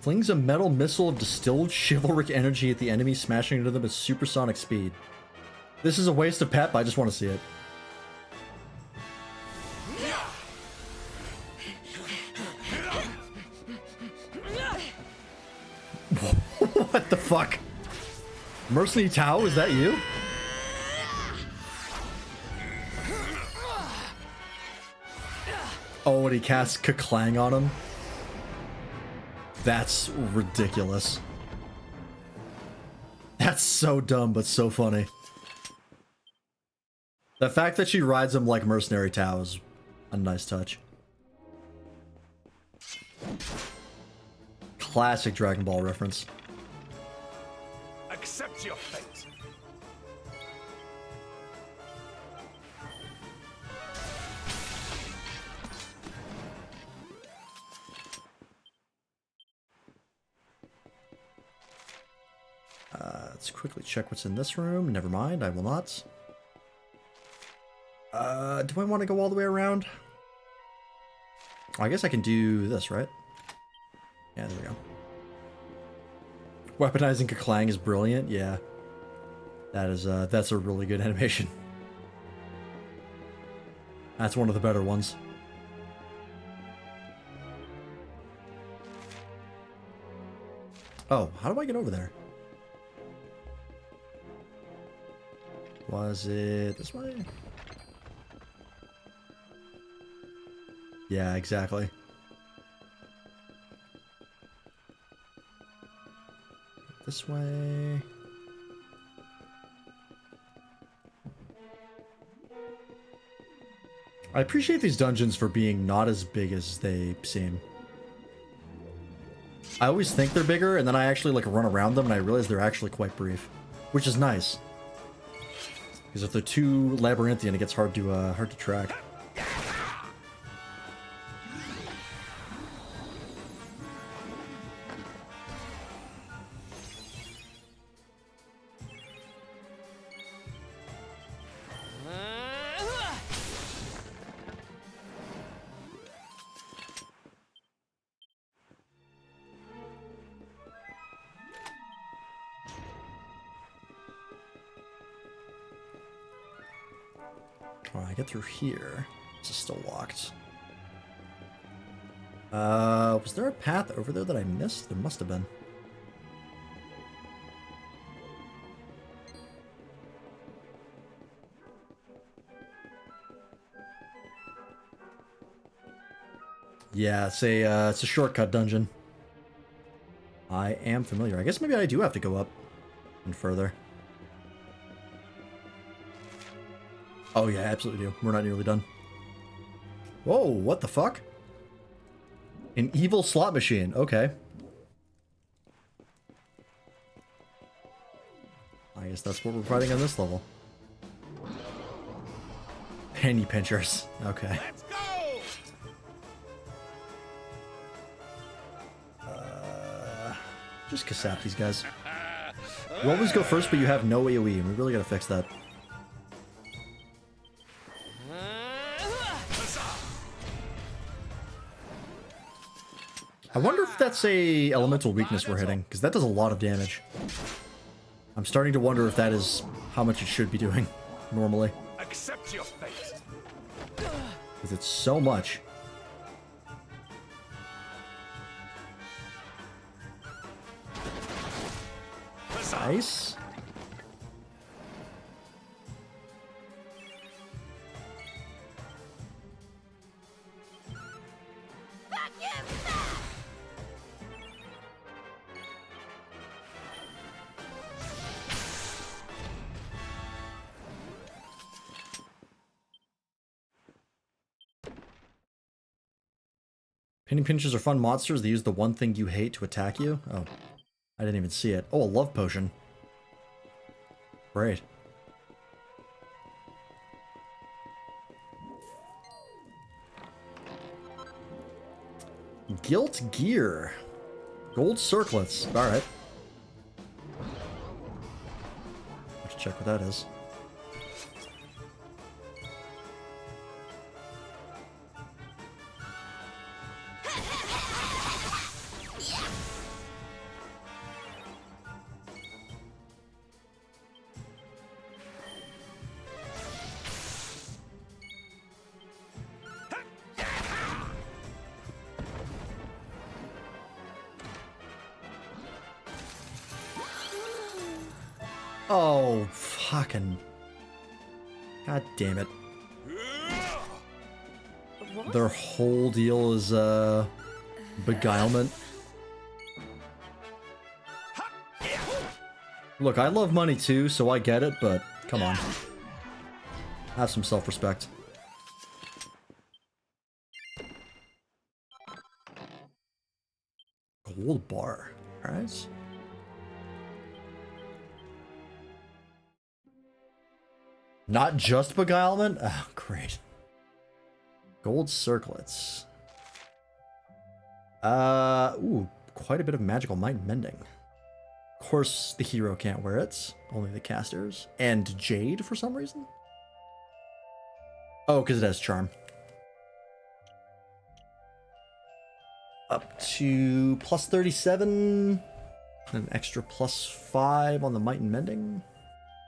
Flings a metal missile of distilled chivalric energy at the enemy, smashing into them at supersonic speed. This is a waste of pep, I just want to see it. What the fuck? Mercenary Tao, is that you? Oh, and he casts Ka-Clang on him? That's ridiculous. That's so dumb, but so funny. The fact that she rides him like Mercenary Tao is a nice touch. Classic Dragon Ball reference. Accept your fate. Let's quickly check what's in this room. Never mind, I will not. Do I want to go all the way around? I guess I can do this, right? Yeah, there we go. Weaponizing Ka-Clang is brilliant. Yeah, that's a really good animation. That's one of the better ones. Oh, how do I get over there? Was it this way? Yeah, exactly. This way. I appreciate these dungeons for being not as big as they seem. I always think they're bigger, and then I actually like run around them and I realize they're actually quite brief, which is nice. Because if they're too labyrinthian, it gets hard to track. I get through here. This is still locked. Was there a path over there that I missed? There must have been. Yeah, it's a shortcut dungeon. I am familiar. I guess maybe I do have to go up and further. Oh yeah, absolutely do. We're not nearly done. Whoa, what the fuck? An evil slot machine. Okay. I guess that's what we're fighting on this level. Penny pinchers. Okay. Let's go! Just Kasap these guys. You always go first, but you have no AoE, and we really gotta fix that. I wonder if that's a elemental weakness we're hitting, because that does a lot of damage. I'm starting to wonder if that is how much it should be doing normally. Accept your fate. Because it's so much. Nice. Penny pinchers are fun monsters. They use the one thing you hate to attack you. Oh, I didn't even see it. Oh, a love potion. Great. Gilt gear. Gold circlets. Alright. Let's check what that is. Oh, fucking... God damn it. Their whole deal is, beguilement. Look, I love money too, so I get it, but come on. Have some self-respect. Gold bar. Alright. Not just beguilement? Oh, great. Gold circlets. Ooh, quite a bit of magical might mending. Of course, the hero can't wear it. Only the casters. And Jade for some reason? Oh, because it has charm. Up to plus 37. An extra plus 5 on the might and mending.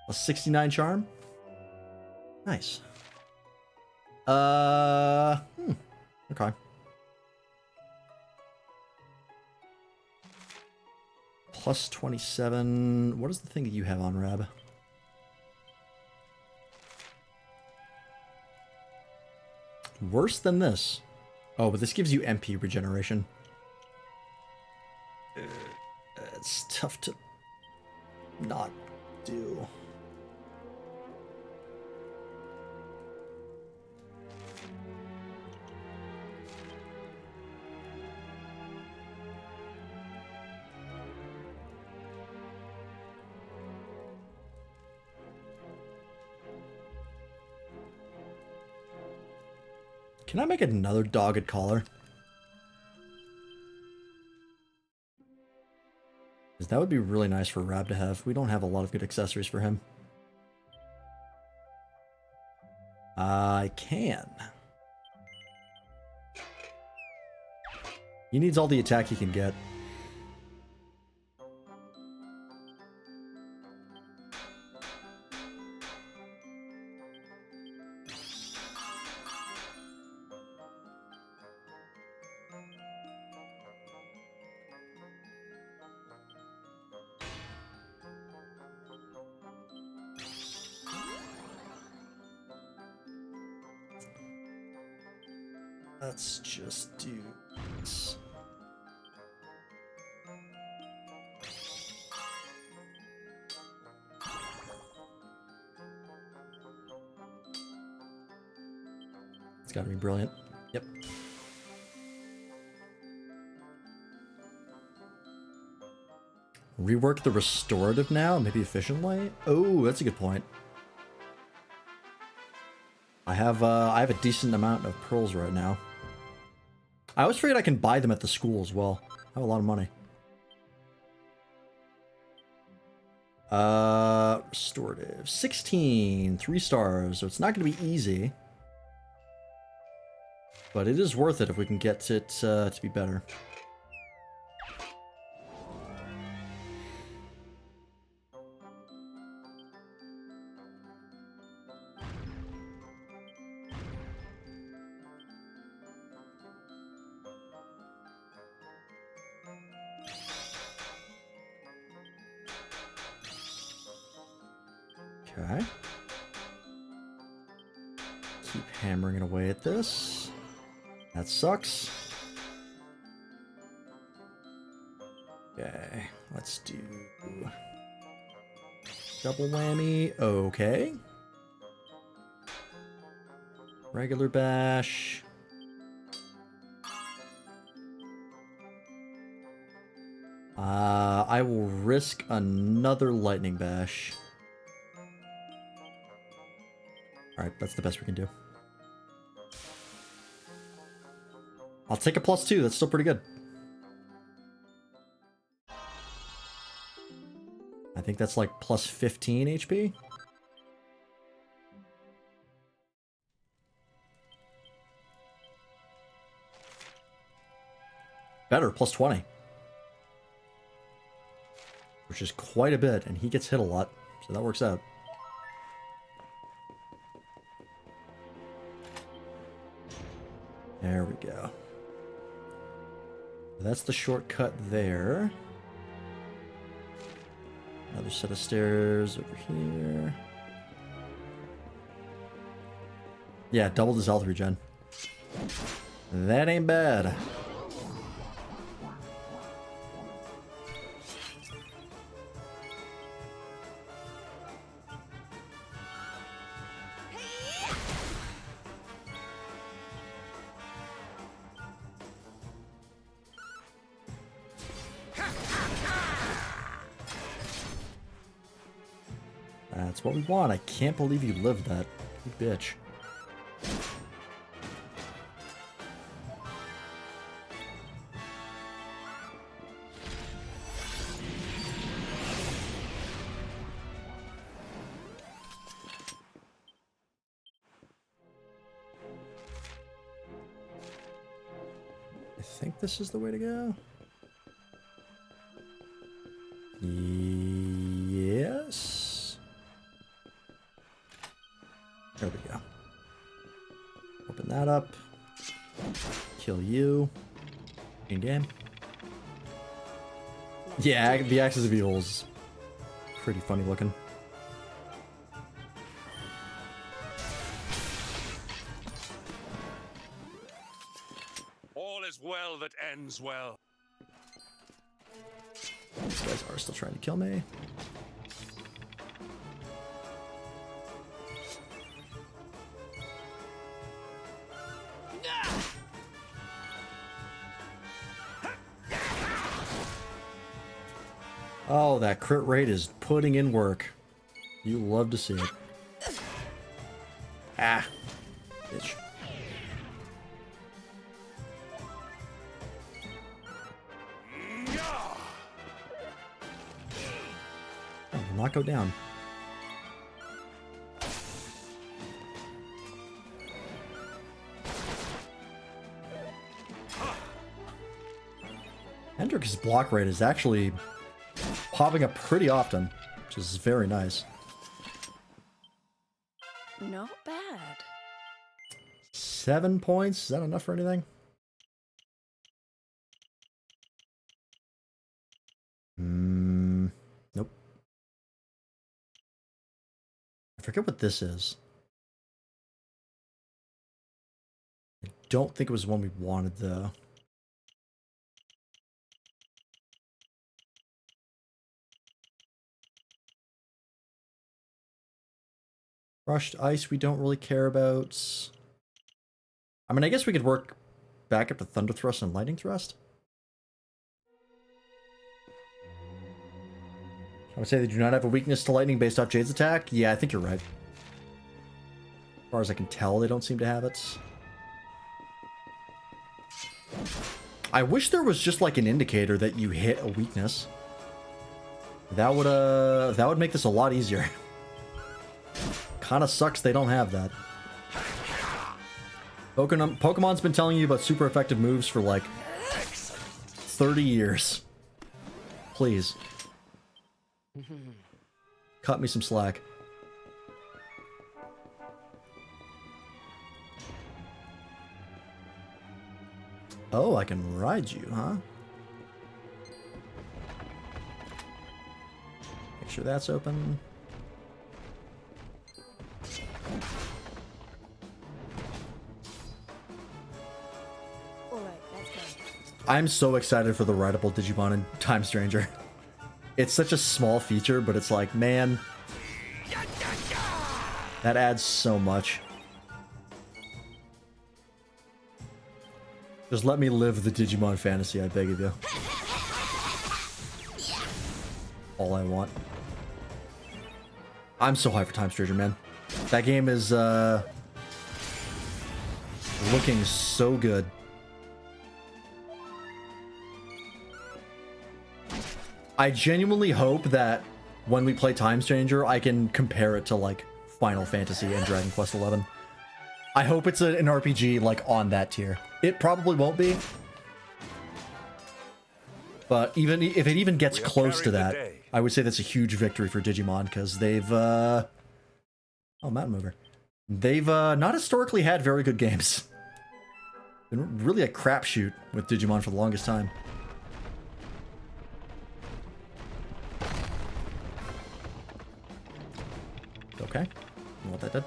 Plus 69 charm. Nice. Okay. Plus 27. What is the thing that you have on, Rab? Worse than this. Oh, but this gives you MP regeneration. It's tough to not do. Can I make another dogged collar? Because that would be really nice for Rab to have. We don't have a lot of good accessories for him. I can. He needs all the attack he can get. Let's just do this. It's gotta be brilliant. Yep. Rework the restorative now, maybe efficiently? Oh, that's a good point. I have a decent amount of pearls right now. I always forget I can buy them at the school as well. I have a lot of money. Restorative. 16. 3 stars. So it's not going to be easy. But it is worth it if we can get it to be better. Okay. Keep hammering away at this. That sucks. Okay, let's do double whammy. Okay. Regular bash. I will risk another lightning bash. Alright, that's the best we can do. I'll take a +2, that's still pretty good. I think that's like +15 HP. Better, +20. Which is quite a bit, and he gets hit a lot, so that works out. There we go. That's the shortcut there. Another set of stairs over here. Yeah, doubled his health regen. That ain't bad. That's what we want. I can't believe you lived that. You bitch. I think this is the way to go. Yes. There we go. Open that up. Kill you. In game. Yeah, the Axis of Evil is pretty funny looking. All is well that ends well. These guys are still trying to kill me. Oh, that crit rate is putting in work. You love to see it. Ah, bitch. Oh, will not go down. Hendrix's block rate is actually popping up pretty often, which is very nice. Not bad. 7 points? Is that enough for anything? Nope. I forget what this is. I don't think it was one we wanted, though. Crushed ice we don't really care about. I mean, I guess we could work back up to Thunder Thrust and Lightning Thrust. I would say they do not have a weakness to lightning based off Jade's attack. Yeah, I think you're right. As far as I can tell, they don't seem to have it. I wish there was just like an indicator that you hit a weakness. That would make this a lot easier. Kinda sucks they don't have that. Pokemon's been telling you about super effective moves for like 30 years. Please. Cut me some slack. Oh, I can ride you, huh? Make sure that's open. I'm so excited for the rideable Digimon in Time Stranger. It's such a small feature, but it's like, man, that adds so much. Just let me live the Digimon fantasy, I beg of you. all I want. I'm so hyped for Time Stranger, man. That game is looking so good. I genuinely hope that when we play Time Stranger, I can compare it to like Final Fantasy and Dragon Quest XI. I hope it's an RPG like on that tier. It probably won't be. But even if it even gets close to that, I would say that's a huge victory for Digimon, because they've oh, Mountain Mover. They've not historically had very good games. Been really a crapshoot with Digimon for the longest time. Okay. You know what that did?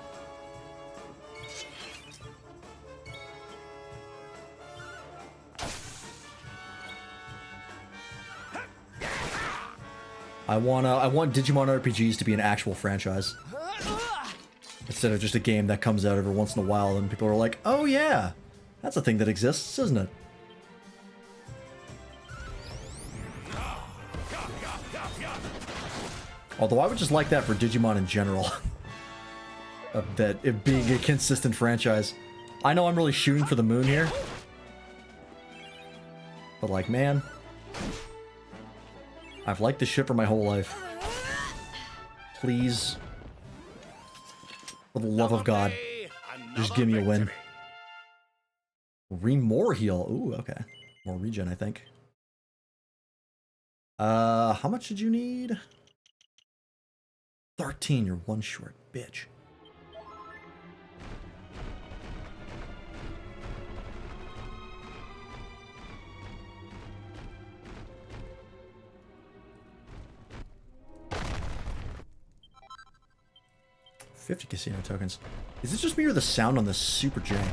I want Digimon RPGs to be an actual franchise. Instead of just a game that comes out every once in a while and people are like, oh yeah, that's a thing that exists, isn't it? Although I would just like that for Digimon in general. That it being a consistent franchise. I know I'm really shooting for the moon here. But like, man, I've liked this ship for my whole life. Please, for the love of God, just give me a win. More heal. Ooh, okay. More regen, I think. How much did you need? 13, you're one short, bitch. $50 casino tokens. Is it just me or the sound on this super jank?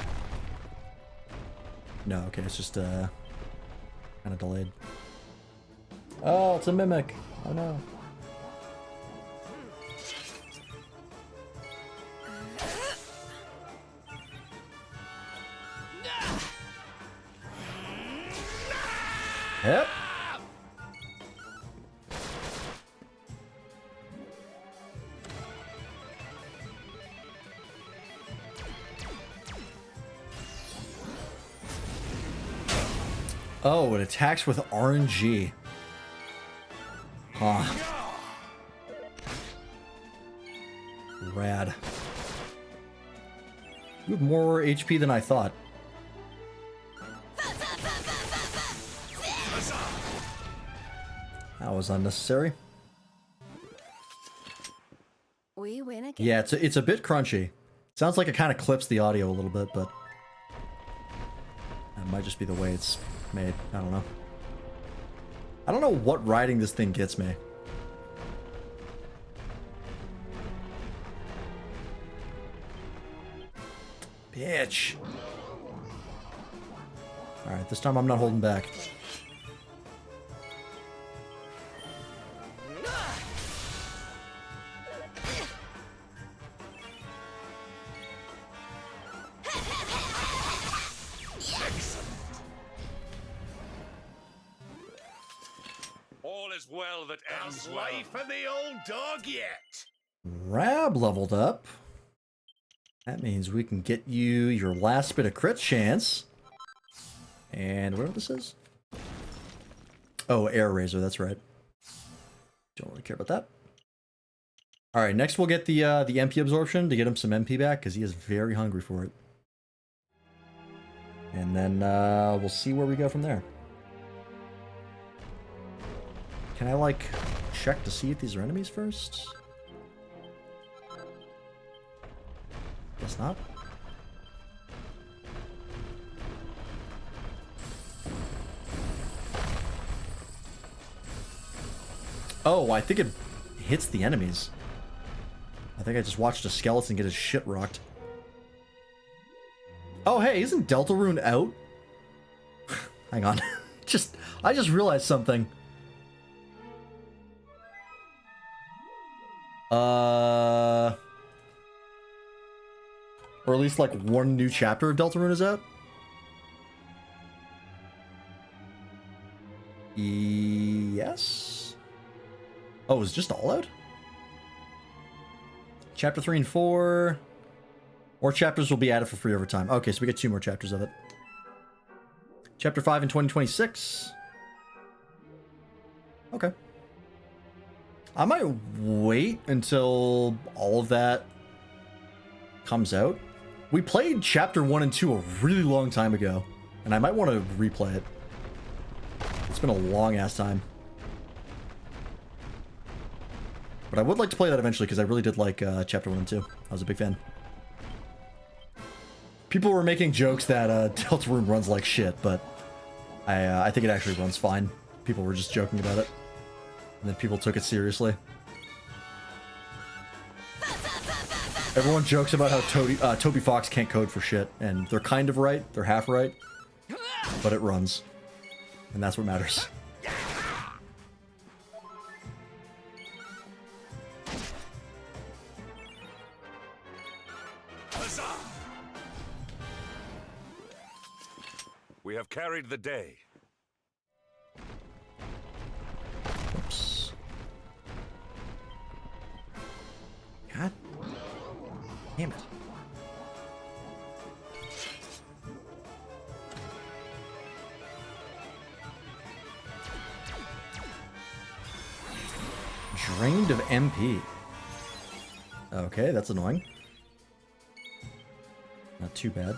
No, okay, it's just kind of delayed. Oh, it's a mimic. Oh no. Yep. Oh, it attacks with RNG. Huh. Rad. You have more HP than I thought. That was unnecessary. We win again. Yeah, it's a bit crunchy. Sounds like it kind of clips the audio a little bit, but that might just be the way it's made. I don't know. I don't know what riding this thing gets me. Bitch. Alright, this time I'm not holding back. Well, that ends well. Life for the old dog yet. Rab leveled up. That means we can get you your last bit of crit chance. And whatever this is. Oh, Air Razor, that's right. Don't really care about that. Alright, next we'll get the MP absorption to get him some MP back, because he is very hungry for it. And then we'll see where we go from there. Can I, like, check to see if these are enemies first? Guess not. Oh, I think it hits the enemies. I think I just watched a skeleton get his shit rocked. Oh, hey, isn't Deltarune out? Hang on. I just realized something. Or at least like one new chapter of Deltarune is out? Yes? Oh, Oh, it's just all out? Chapter 3 and 4. More chapters will be added for free over time. Okay, so we get 2 more chapters of it. Chapter 5 in 2026. Okay. I might wait until all of that comes out. We played Chapter 1 and 2 a really long time ago, and I might want to replay it. It's been a long-ass time. But I would like to play that eventually, because I really did like Chapter 1 and 2. I was a big fan. People were making jokes that Deltarune runs like shit, but I think it actually runs fine. People were just joking about it. And then people took it seriously. Everyone jokes about how Toby Fox can't code for shit, and they're kind of right, they're half right, but it runs. And that's what matters. We have carried the day. Oops. God damn it. Drained of MP. Okay, that's annoying. Not too bad.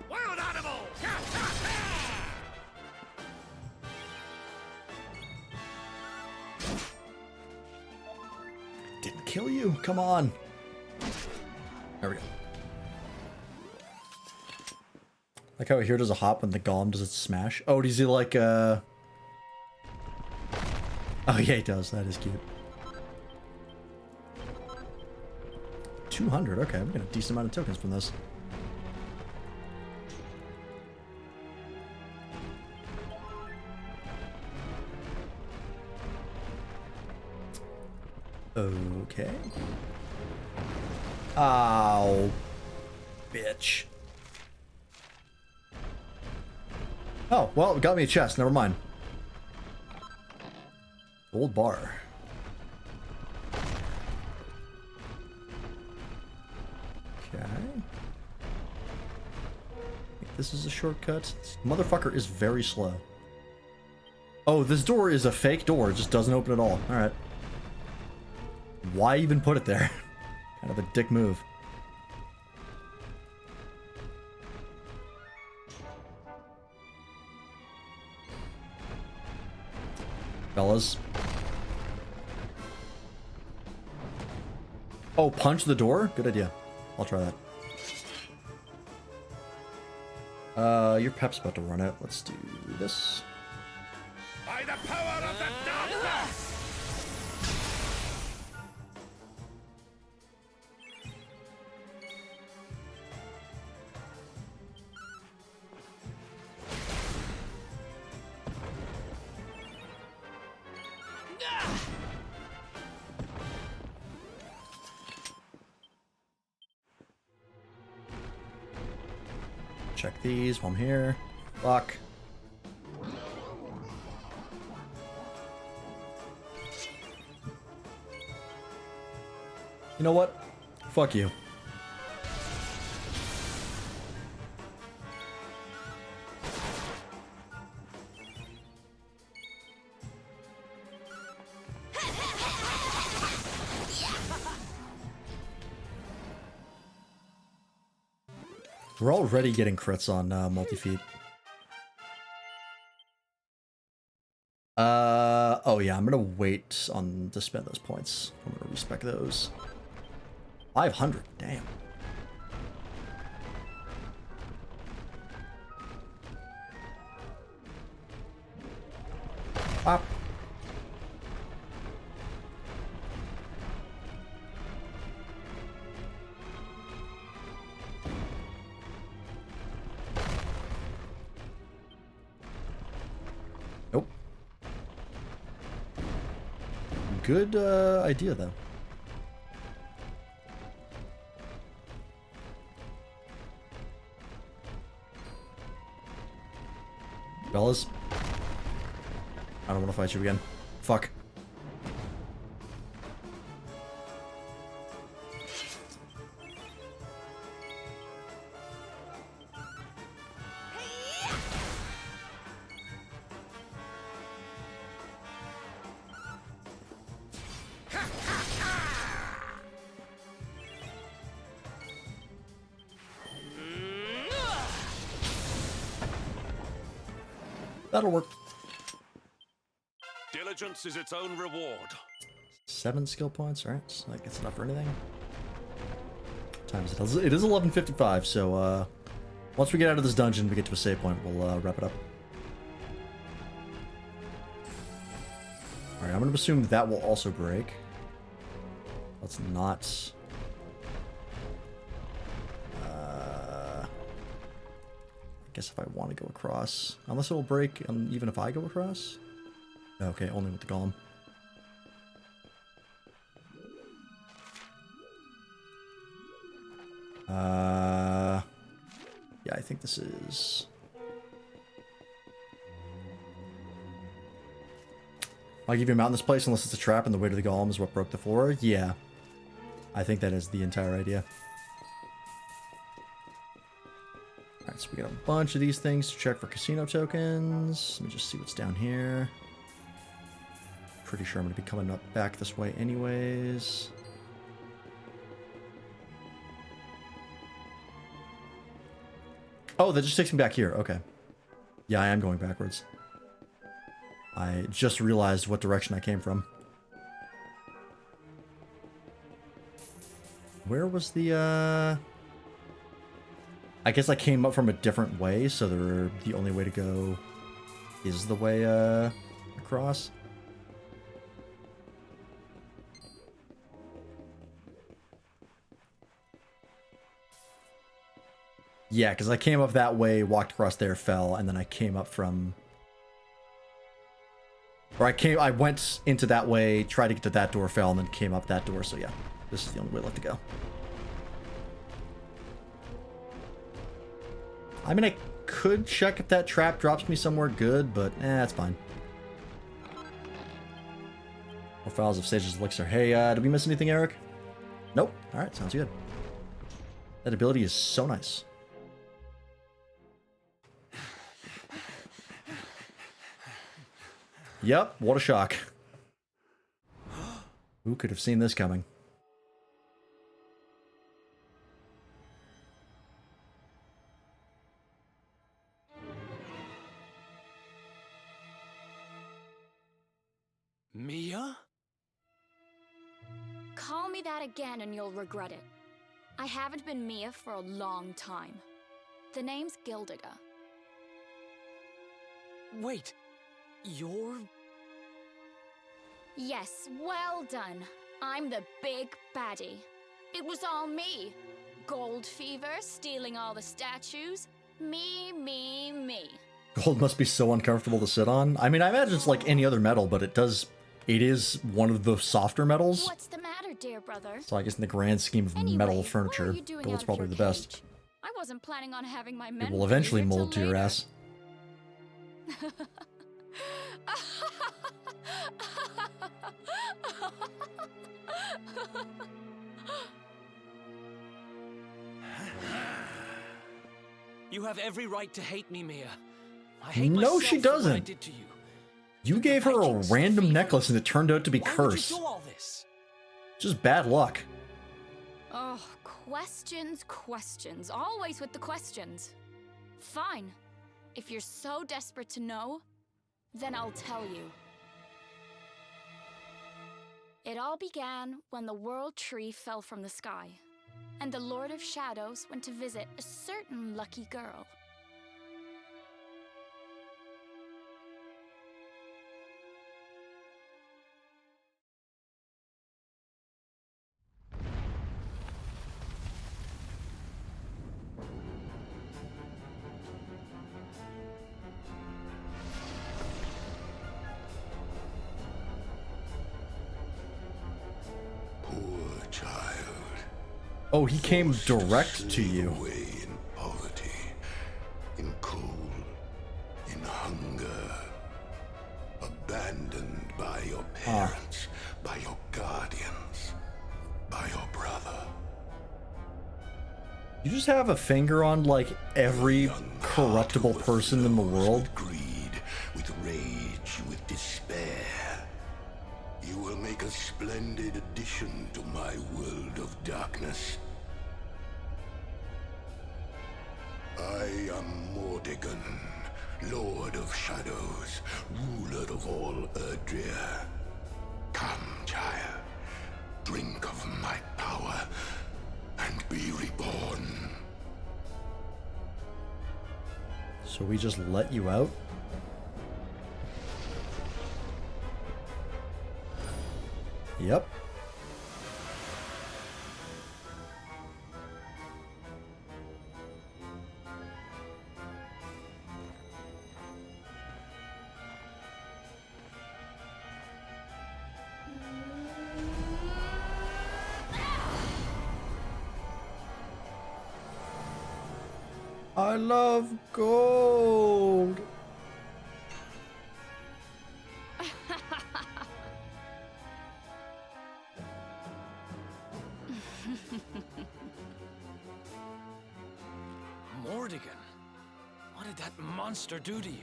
Wild animal! Didn't kill you. Come on. There we go. Like how here does a hop when the golem does its smash. Oh, does he like Oh yeah, he does. That is cute. 200. Okay, we got a decent amount of tokens from this. Okay. Ow. Bitch. Oh, well, it got me a chest. Never mind. Gold bar. Okay. This is a shortcut. This motherfucker is very slow. Oh, this door is a fake door. It just doesn't open at all. Alright. Why even put it there? Kind of a dick move. Fellas. Oh, punch the door? Good idea. I'll try that. Your pep's about to run out. Let's do this. By the power of the darkness! Check these while I'm here. Fuck. You know what? Fuck you. We're already getting crits on multi-feet. Oh yeah, I'm gonna wait on to spend those points. I'm gonna respec those. 500, damn. Pop. Nope. Good idea though. Fellas. I don't want to fight you again. Fuck. That'll work. Diligence is its own reward. 7 skill points, alright. So that gets enough for anything. Time is it? It is 11:55, so once we get out of this dungeon, we get to a save point, we'll wrap it up. Alright, I'm gonna assume that will also break. Let's not. I guess if I want to go across, unless it will break, even if I go across. Okay, only with the golem. Yeah, I think this is. I'll give you a mount in this place unless it's a trap and the weight of the golem is what broke the floor. Yeah, I think that is the entire idea. Alright, so we got a bunch of these things to check for casino tokens. Let me just see what's down here. Pretty sure I'm going to be coming up back this way anyways. Oh, that just takes me back here. Okay. Yeah, I am going backwards. I just realized what direction I came from. Where was the, I guess I came up from a different way, so the only way to go is the way, across. Yeah, because I came up that way, walked across there, fell, and then I came up from... Or I went into that way, tried to get to that door, fell, and then came up that door, so yeah. This is the only way left to go. I mean, I could check if that trap drops me somewhere good, but that's fine. More files of Sage's Elixir. Hey, did we miss anything, Eric? Nope. Alright, sounds good. That ability is so nice. Yep, what a shock. Who could have seen this coming? Mia? Call me that again and you'll regret it. I haven't been Mia for a long time. The name's Gildiga. Wait, you're... Yes, well done. I'm the big baddie. It was all me. Gold fever, stealing all the statues. Me. Gold must be so uncomfortable to sit on. I mean, I imagine it's like any other metal, but it is one of the softer metals. What's the matter, dear brother? So I guess in the grand scheme of metal furniture, gold's probably the best. I wasn't planning on having my men. It will eventually mold to your ass. You have every right to hate me, Mia. I hate no, she myself for what I doesn't. did to you. You gave her a random necklace and it turned out to be Why cursed. would you do all this? Just bad luck. Oh, questions. Always with the questions. Fine. If you're so desperate to know, then I'll tell you. It all began when the World Tree fell from the sky, and the Lord of Shadows went to visit a certain lucky girl. Oh, he came direct to you. Away in poverty, in cold, in hunger. abandoned by your parents, by your guardians, by your brother. You just have a finger on, like, every corruptible person in the world. With greed, with rage, with despair. You will make a splendid addition to my world of darkness. I am Mordegon, Lord of Shadows, ruler of all Erdrea. Come, child, drink of my power and be reborn. So we just let you out? Yep. I love gold. Mordegon, what did that monster do to you?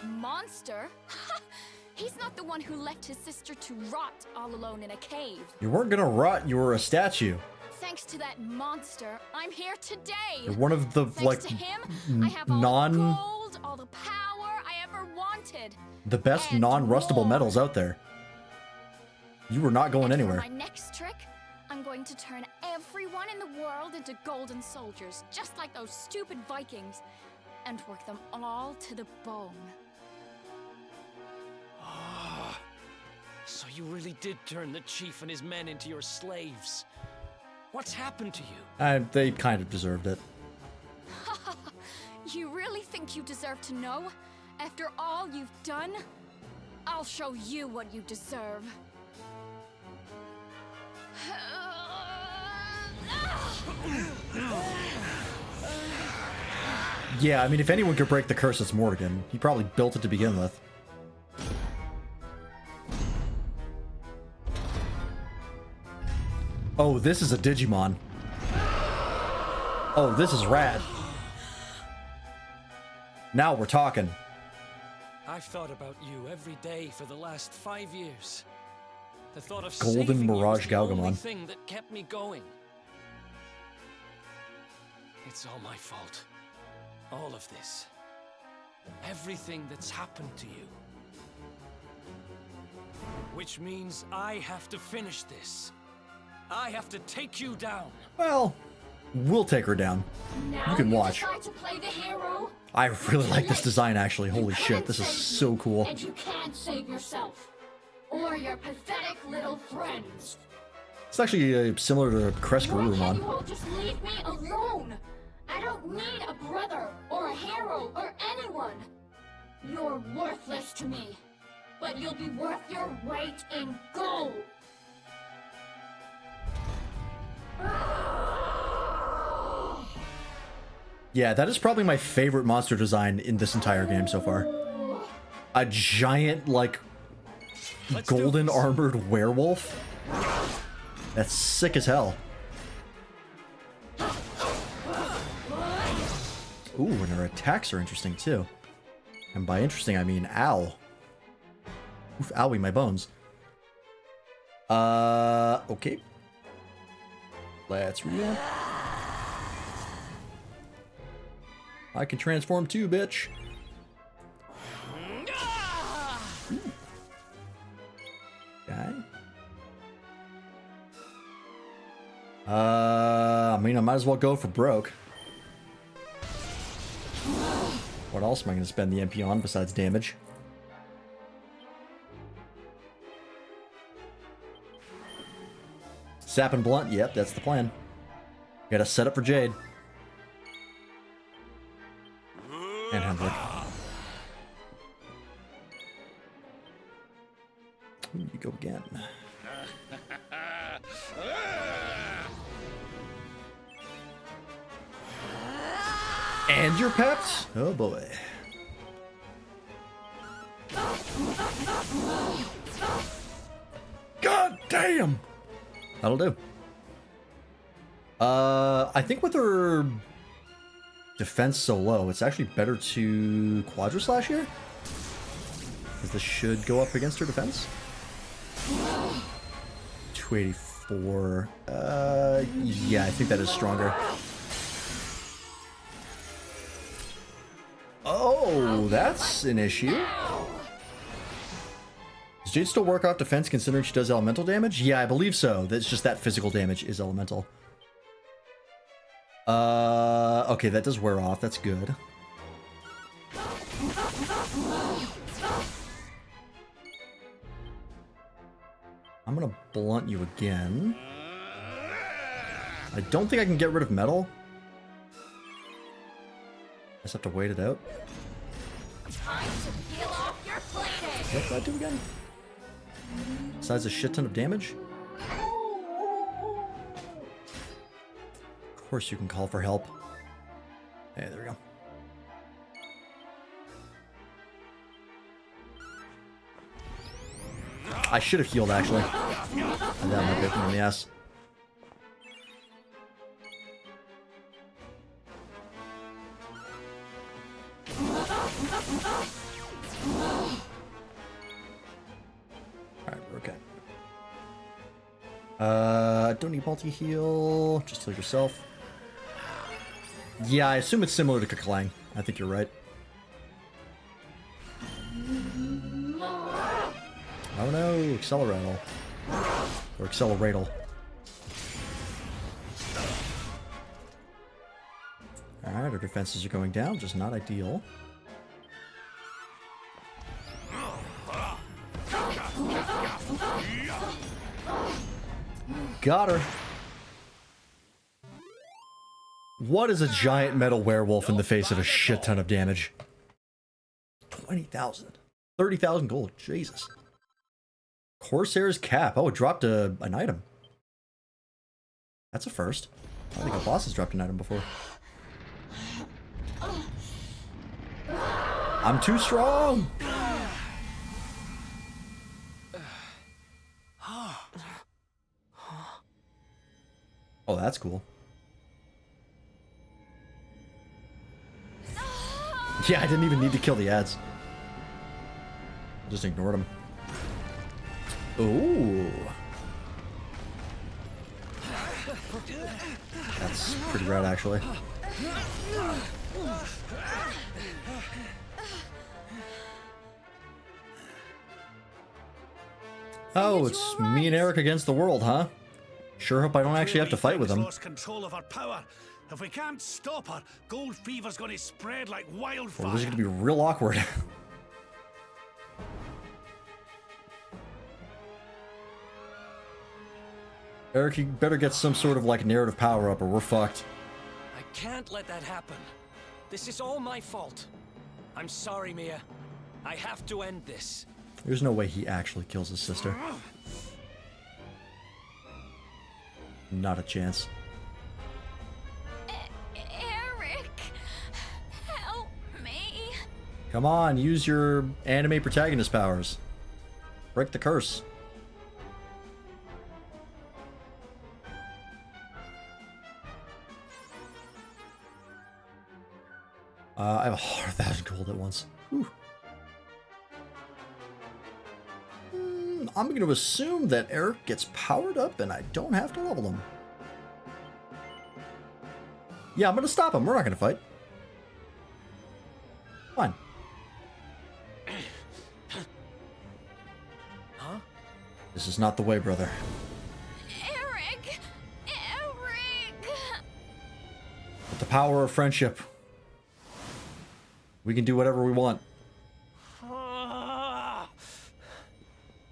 Monster? He's not the one who left his sister to rot all alone in a cave. You weren't gonna rot, you were a statue. Thanks to that monster, I'm here today. You're one of the, Thanks like, to him, I have all the gold, all the power I ever wanted. The best and non-rustable more. metals out there. You were not going And anywhere. For my next trick, I'm going to turn everyone in the world into golden soldiers, just like those stupid Vikings, and work them all to the bone. So you really did turn the chief and his men into your slaves. What's happened to you? They kind of deserved it. You really think you deserve to know? After all you've done? I'll show you what you deserve. Yeah, I mean, if anyone could break the curse, it's Mordegon. He probably built it to begin with. Oh, this is a Digimon. Oh, this is rad. Now we're talking. I've thought about you every day for the last 5 years. The thought of Golden saving Mirage you was the only Galgamon. thing that kept me going. It's all my fault. All of this. Everything that's happened to you. Which means I have to finish this. I have to take you down. Well, we'll take her down. Now You can watch. decide to play the hero? I really like this design, actually. Holy shit, this is so cool. And you can't save yourself. Or your pathetic little friends. It's actually similar to Why can't Kreskarurumon. you all just leave me alone? I don't need a brother, or a hero, or anyone. You're worthless to me. But you'll be worth your weight in gold. Yeah, that is probably my favorite monster design in this entire game so far. A giant, like, golden armored werewolf. That's sick as hell. Ooh, and her attacks are interesting too. And by interesting, I mean ow. Oof, owie, my bones. Okay. Let's revamp. I can transform too, bitch. Okay. I mean, I might as well go for broke. What else am I going to spend the MP on besides damage? Sap and Blunt, yep, that's the plan. Gotta set up for Jade. And Hendrik. Ooh, you go again. And you're pepped? Oh boy. God damn! That'll do. I think with her defense so low, it's actually better to Quadra Slash here. Because this should go up against her defense. 284. Yeah, I think that is stronger. Oh, that's an issue. Does Jade still work off defense considering she does elemental damage? Yeah, I believe so. That's just that physical damage is elemental. Okay, that does wear off. That's good. I'm gonna blunt you again. I don't think I can get rid of metal. Just have to wait it out. What did I do again? Besides a shit ton of damage? Of course you can call for help. Hey, there we go. I should have healed, actually. And that might bit me in the ass. Alright, we're okay. Don't need multi-heal. Just heal yourself. Yeah, I assume it's similar to Kuklang. I think you're right. Oh no, Acceleratle. Or Acceleratle. Alright, our defenses are going down, just not ideal. Got her. What is a giant metal werewolf in the face of a shit ton of damage? 20,000. 30,000 gold. Jesus. Corsair's Cap. Oh, it dropped an item. That's a first. I don't think a boss has dropped an item before. I'm too strong! Oh, that's cool. Yeah, I didn't even need to kill the ads. Just ignored them. Ooh. That's pretty rad, actually. Oh, it's me and Eric against the world, huh? Sure hope I don't actually have to fight with him. Lost control of her power. If we can't stop her, gold fever's going to spread like wildfire. Well, this is going to be real awkward. Eric, you better get some sort of like narrative power up or we're fucked. I can't let that happen. This is all my fault. I'm sorry, Mia. I have to end this. There's no way he actually kills his sister. Not a chance. Eric, help me. Come on, use your anime protagonist powers. Break the curse. I have 100,000 gold at once. Whew. I'm going to assume that Eric gets powered up and I don't have to level him. Yeah, I'm going to stop him. We're not going to fight. Fine. Huh? This is not the way, brother. Eric! With the power of friendship, we can do whatever we want.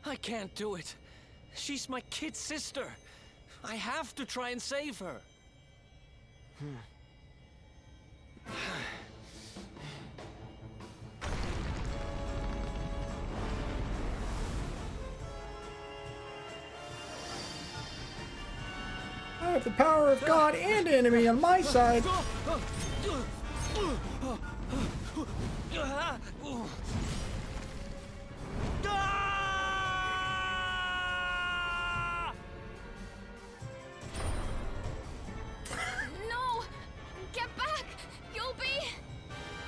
I can't do it. She's my kid sister. I have to try and save her. I have the power of God and enemy on my side.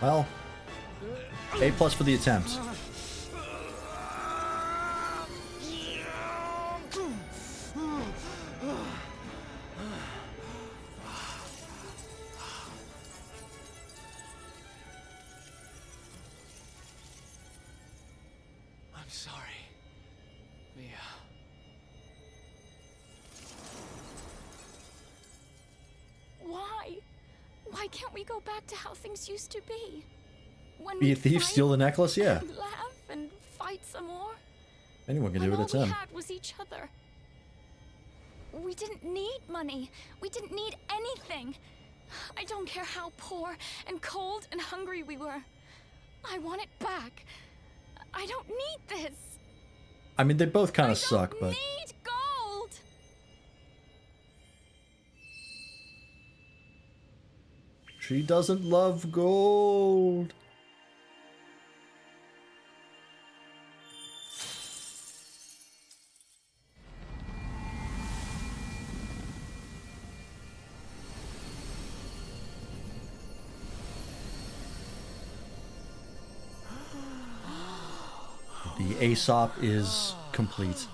Well, A+ for the attempt. I'm sorry, Mia. Why? Why can't we go back to how things used to be? When Be a we'd thief, fight steal the necklace? Yeah. and laugh and fight some more. Anyone can do it, When it's all we him. had was each other. We didn't need money. We didn't need anything. I don't care how poor and cold and hungry we were. I want it back. I don't need this. I mean, they both kind of suck, but... Need gold. She doesn't love gold. The Aesop is complete.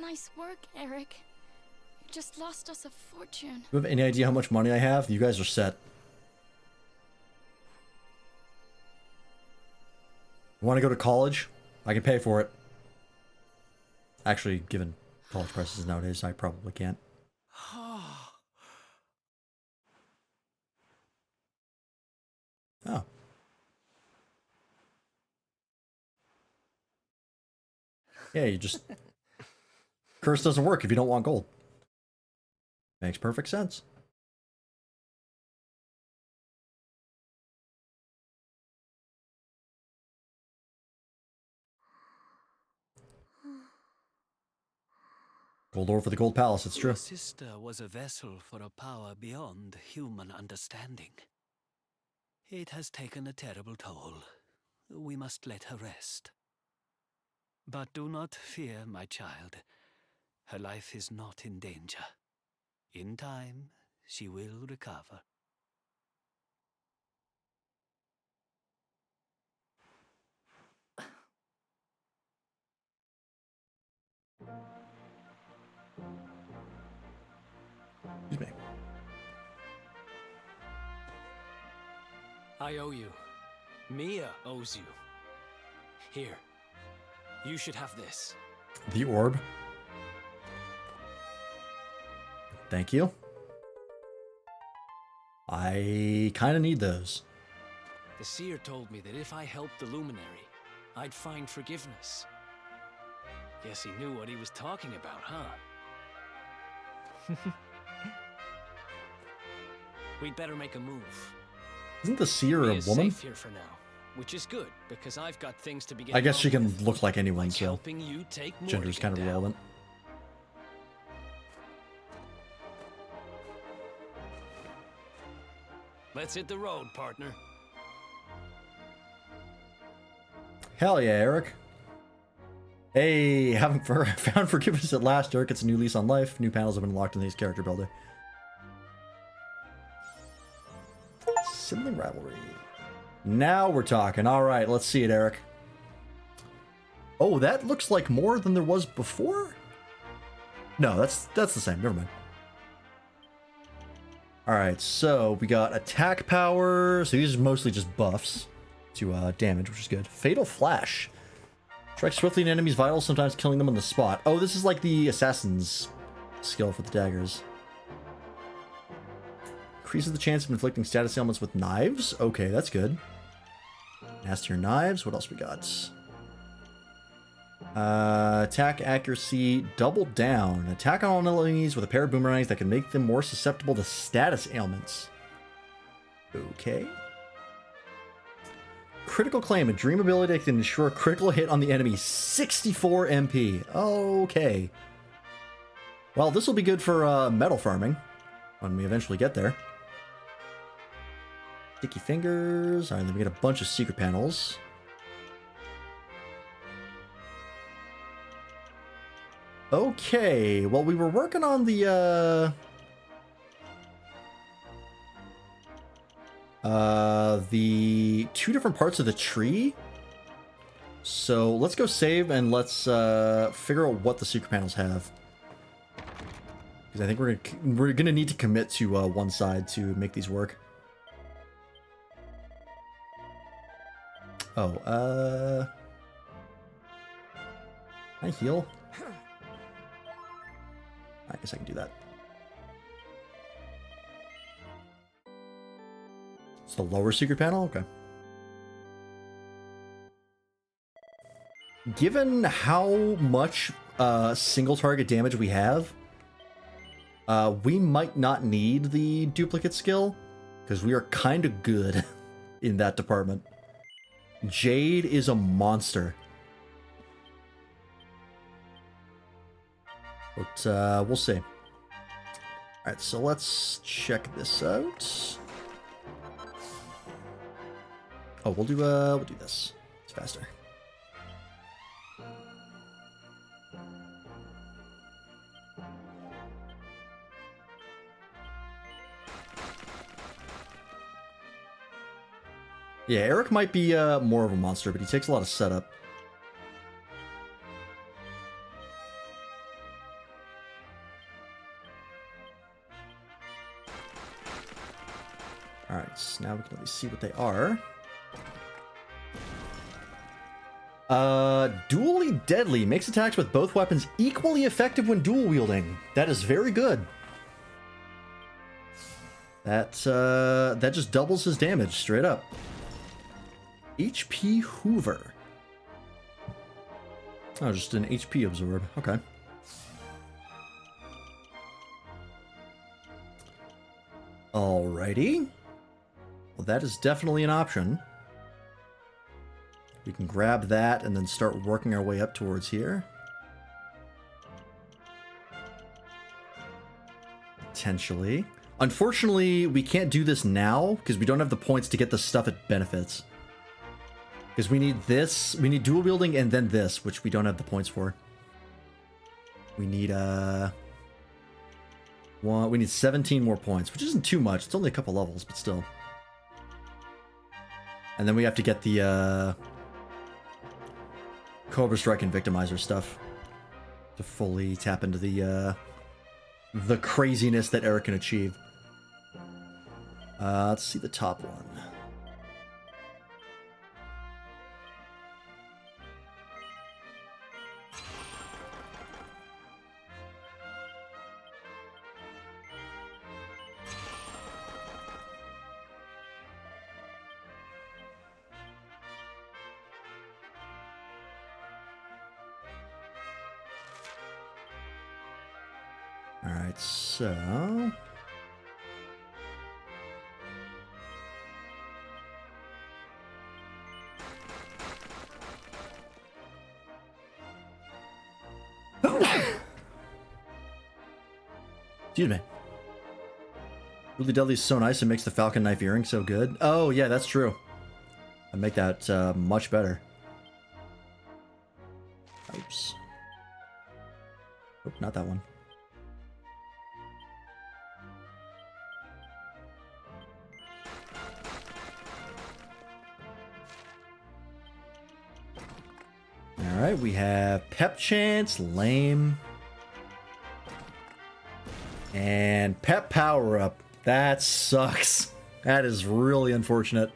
Nice work, Eric. You just lost us a fortune. You have any idea how much money I have? You guys are set. Want to go to college? I can pay for it. Actually, given college prices nowadays, I probably can't. Oh. Yeah, you just... Curse doesn't work if you don't want gold. Makes perfect sense. Gold ore for the Gold Palace, it's true. Your sister was a vessel for a power beyond human understanding. It has taken a terrible toll. We must let her rest. But do not fear, my child. Her life is not in danger. In time, she will recover. Excuse me. I owe you. Mia owes you. Here. You should have this. The orb. Thank you. I kind of need those. The seer told me that if I helped the Luminary, I'd find forgiveness. Guess he knew what he was talking about, huh? We'd better make a move. Isn't the seer a Mia's woman? safe here for now, which is good because I've got things to be getting I guess she on can with, look like anyone, like so helping you take gender's Morrigan kind of down. irrelevant. Let's hit the road, partner. Hell yeah, Eric. Hey, haven't found forgiveness at last. Eric gets a new lease on life. New panels have been unlocked in these character builder. Sibling rivalry. Now we're talking. All right, let's see it, Eric. Oh, that looks like more than there was before? No, that's the same. Never mind. All right, so we got attack power. So these are mostly just buffs to damage, which is good. Fatal Flash. Strike swiftly in enemies' vitals, sometimes killing them on the spot. Oh, this is like the assassin's skill for the daggers. Increases the chance of inflicting status ailments with knives. Okay, that's good. Nastier knives. What else we got? Attack accuracy, double down. Attack on all enemies with a pair of boomerangs that can make them more susceptible to status ailments. Okay. Critical claim, a dream ability that can ensure a critical hit on the enemy. 64 MP. Okay. Well, this will be good for metal farming when we eventually get there. Sticky fingers. Alright, then we get a bunch of secret panels. Okay, well, we were working on the 2 different parts of the tree. So let's go save and let's figure out what the secret panels have. Because I think we're gonna need to commit to one side to make these work. Oh, can I heal? I guess I can do that. It's the lower secret panel? Okay. Given how much single target damage we have, we might not need the duplicate skill, because we are kind of good in that department. Jade is a monster. But we'll see. Alright, so let's check this out. Oh, we'll do this. It's faster. Yeah, Eric might be more of a monster, but he takes a lot of setup. Alright, so now we can at least see what they are. Dually Deadly makes attacks with both weapons equally effective when dual wielding. That is very good. That just doubles his damage straight up. HP Hoover. Oh, just an HP absorb. Okay. Alrighty. Well, that is definitely an option. We can grab that and then start working our way up towards here. Potentially. Unfortunately, we can't do this now because we don't have the points to get the stuff it benefits. Because we need this, we need dual wielding and then this, which we don't have the points for. We need we need 17 more points, which isn't too much. It's only a couple levels, but still. And then we have to get the Cobra Strike and Victimizer stuff to fully tap into the craziness that Eric can achieve. Let's see the top one. Alright, so... Excuse me. Really Deadly is so nice, it makes the Falcon Knife earring so good. Oh, yeah, that's true. I make that much better. Oops. Oh, not that one. Alright, we have Pep Chance, Lame, and Pep Power Up. That sucks. That is really unfortunate.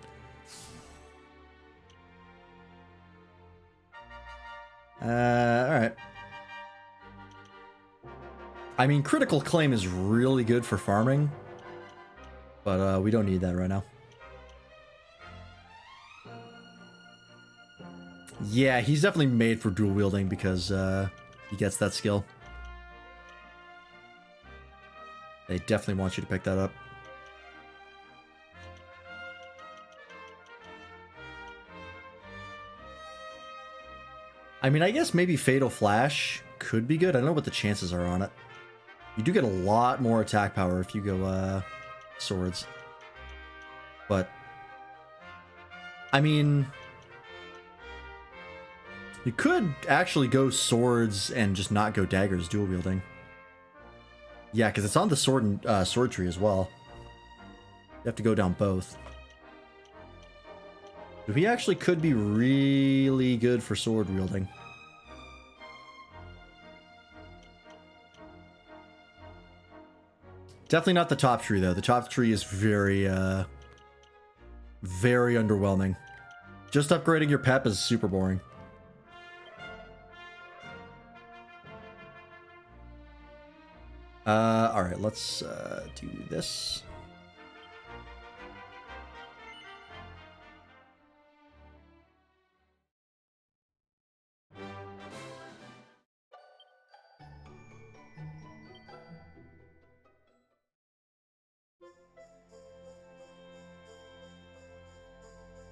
Alright. I mean, Critical Claim is really good for farming, but we don't need that right now. Yeah, he's definitely made for dual wielding because he gets that skill. They definitely want you to pick that up. I mean, I guess maybe Fatal Flash could be good. I don't know what the chances are on it. You do get a lot more attack power if you go swords. But, I mean... You could actually go swords and just not go daggers dual wielding. Yeah, because it's on the sword tree as well. You have to go down both. But he actually could be really good for sword wielding. Definitely not the top tree, though. The top tree is very, very underwhelming. Just upgrading your pep is super boring. Alright, let's do this.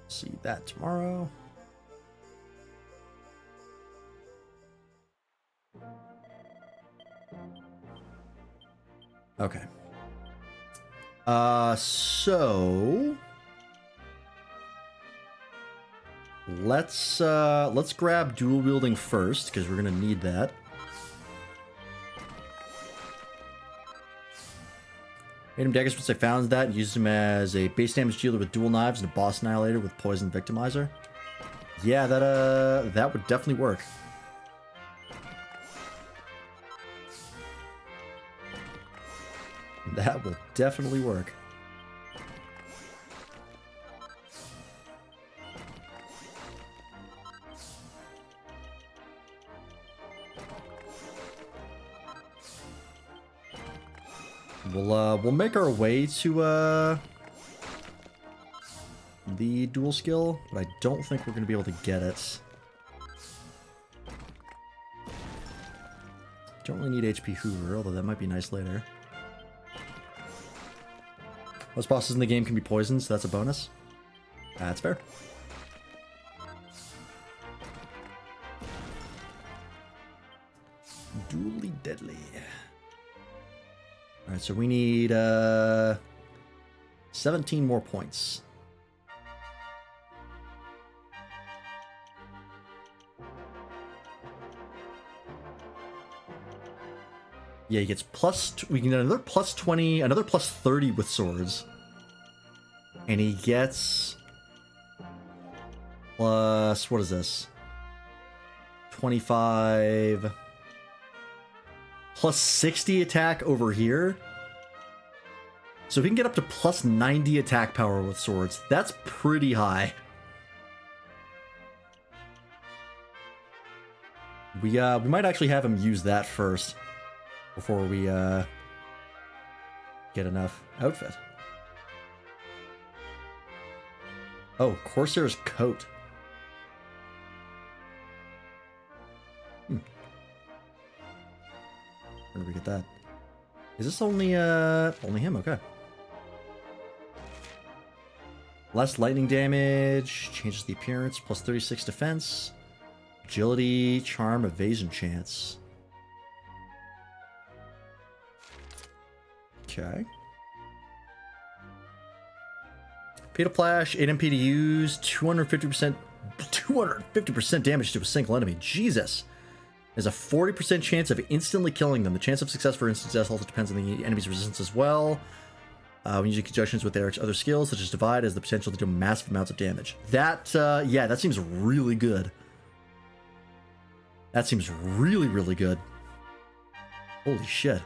See that tomorrow. Okay. So let's grab dual wielding first because we're gonna need that. Made him daggers once I found that and used him as a base damage dealer with dual knives and a boss annihilator with poison victimizer. Yeah, that would definitely work. That will definitely work. We'll make our way to the dual skill, but I don't think we're gonna be able to get it. Don't really need HP Hoover, although that might be nice later. Most bosses in the game can be poisoned, so that's a bonus. That's fair. Dually deadly. Alright, so we need 17 more points. Yeah, he gets we can get another plus 20, another plus 30 with swords. And he gets plus, what is this? 25 plus 60 attack over here. So we can get up to plus 90 attack power with swords. That's pretty high. We might actually have him use that first before we get enough outfit. Oh, Corsair's coat. Where did we get that? Is this only him? Okay. Less lightning damage, changes the appearance, plus 36 defense, agility, charm, evasion chance. Okay. P to flash, 8 MP to use, 250% damage to a single enemy. Jesus. There's a 40% chance of instantly killing them. The chance of success for instant death also depends on the enemy's resistance as well. When using conjunctions with Eric's other skills, such as Divide, has the potential to do massive amounts of damage. That, yeah, that seems really good. That seems really, really good. Holy shit.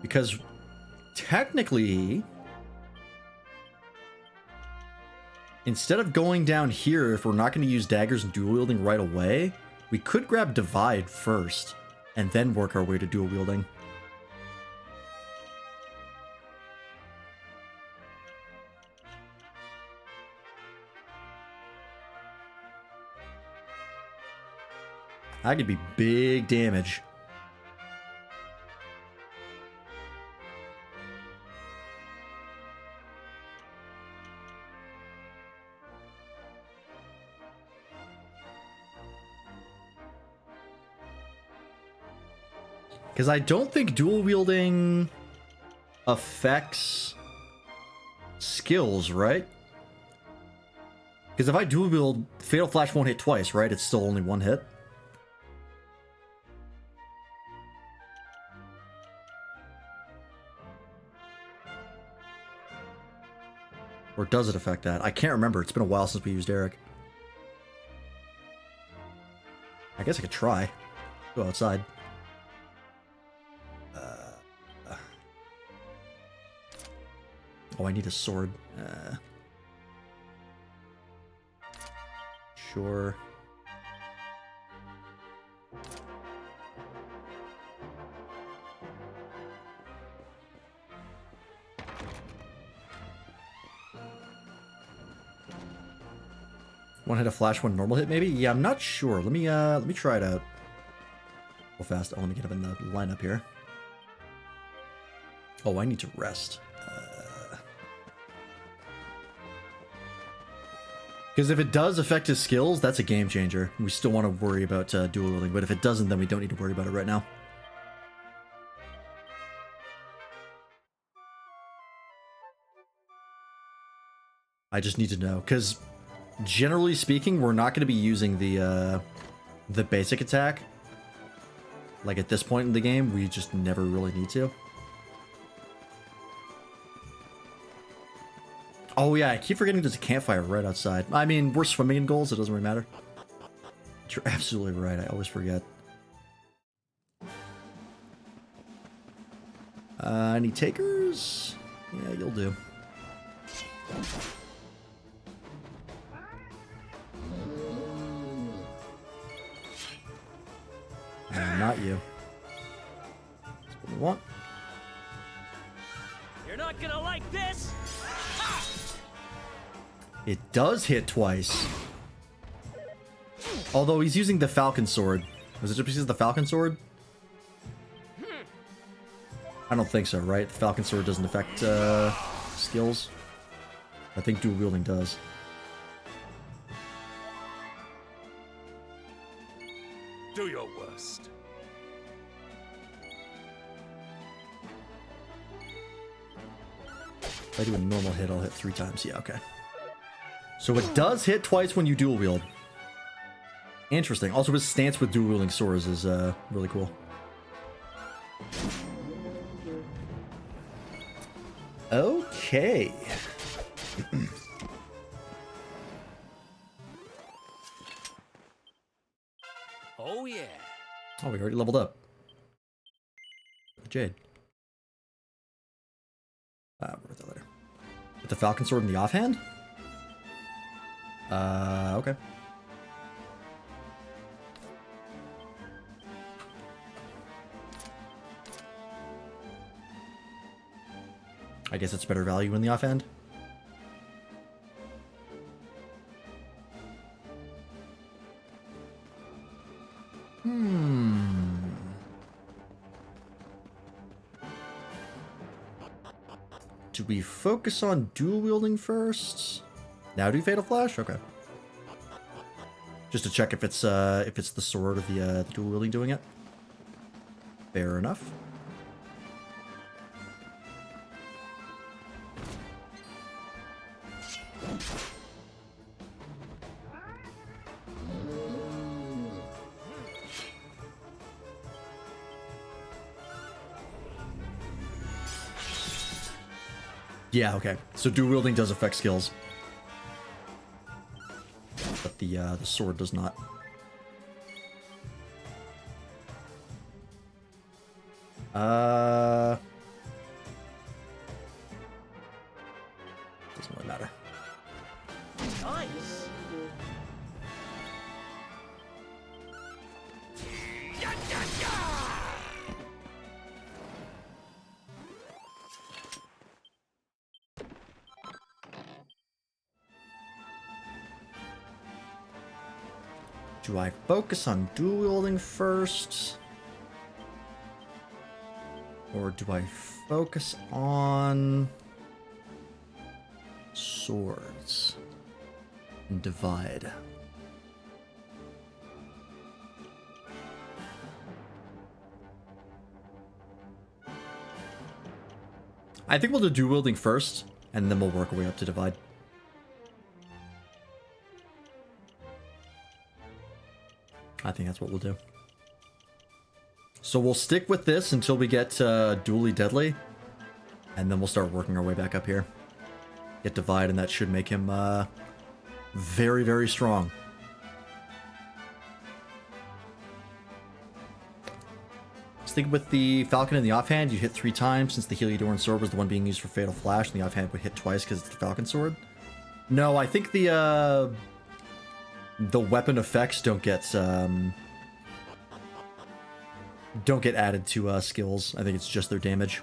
Because technically, instead of going down here, if we're not going to use daggers and dual wielding right away, we could grab Divide first and then work our way to dual wielding. That could be big damage. Because I don't think dual wielding affects skills, right? Because if I dual wield, Fatal Flash won't hit twice, right? It's still only one hit. Or does it affect that? I can't remember. It's been a while since we used Eric. I guess I could try. Go outside. Oh, I need a sword. Sure. One hit a flash, one normal hit, maybe? Yeah, I'm not sure. Let me try it out. Real fast. Oh, let me get up in the lineup here. Oh, I need to rest. Because if it does affect his skills, that's a game changer. We still want to worry about dual wielding, but if it doesn't, then we don't need to worry about it right now. I just need to know, because generally speaking, we're not going to be using the basic attack. Like at this point in the game, we just never really need to. Oh yeah, I keep forgetting there's a campfire right outside. I mean, we're swimming in goals, it doesn't really matter. You're absolutely right, I always forget. Any takers? Yeah, you'll do. Not you. That's what we want. You're not gonna like this! It does hit twice. Although he's using the Falcon Sword. Was it just because of the Falcon Sword? I don't think so, right? The Falcon Sword doesn't affect skills. I think dual wielding does. Do your worst. If I do a normal hit, I'll hit 3 times. Yeah, okay. So it does hit twice when you dual wield. Interesting. Also, his stance with dual wielding swords is really cool. Okay. Oh yeah. Oh, we already leveled up. Jade. We'll get that later. With the Falcon Sword in the offhand? Okay. I guess it's better value in the offhand. Do we focus on dual wielding first? Now do Fatal Flash? Okay. Just to check if it's the sword or the dual wielding doing it. Fair enough. Yeah, okay. So dual wielding does affect skills. But the sword does not. Doesn't really matter. Nice. Do I focus on dual wielding first? Or do I focus on swords and divide? I think we'll do dual wielding first, and then we'll work our way up to divide. I think that's what we'll do. So we'll stick with this until we get dually deadly, and then we'll start working our way back up here. Get divide, and that should make him very, very strong. Stick with the Falcon in the offhand. You hit 3 times since the Heliodorn sword was the one being used for Fatal Flash, and the offhand would hit twice because it's the Falcon sword. No, I think the weapon effects don't get added to skills. I think it's just their damage.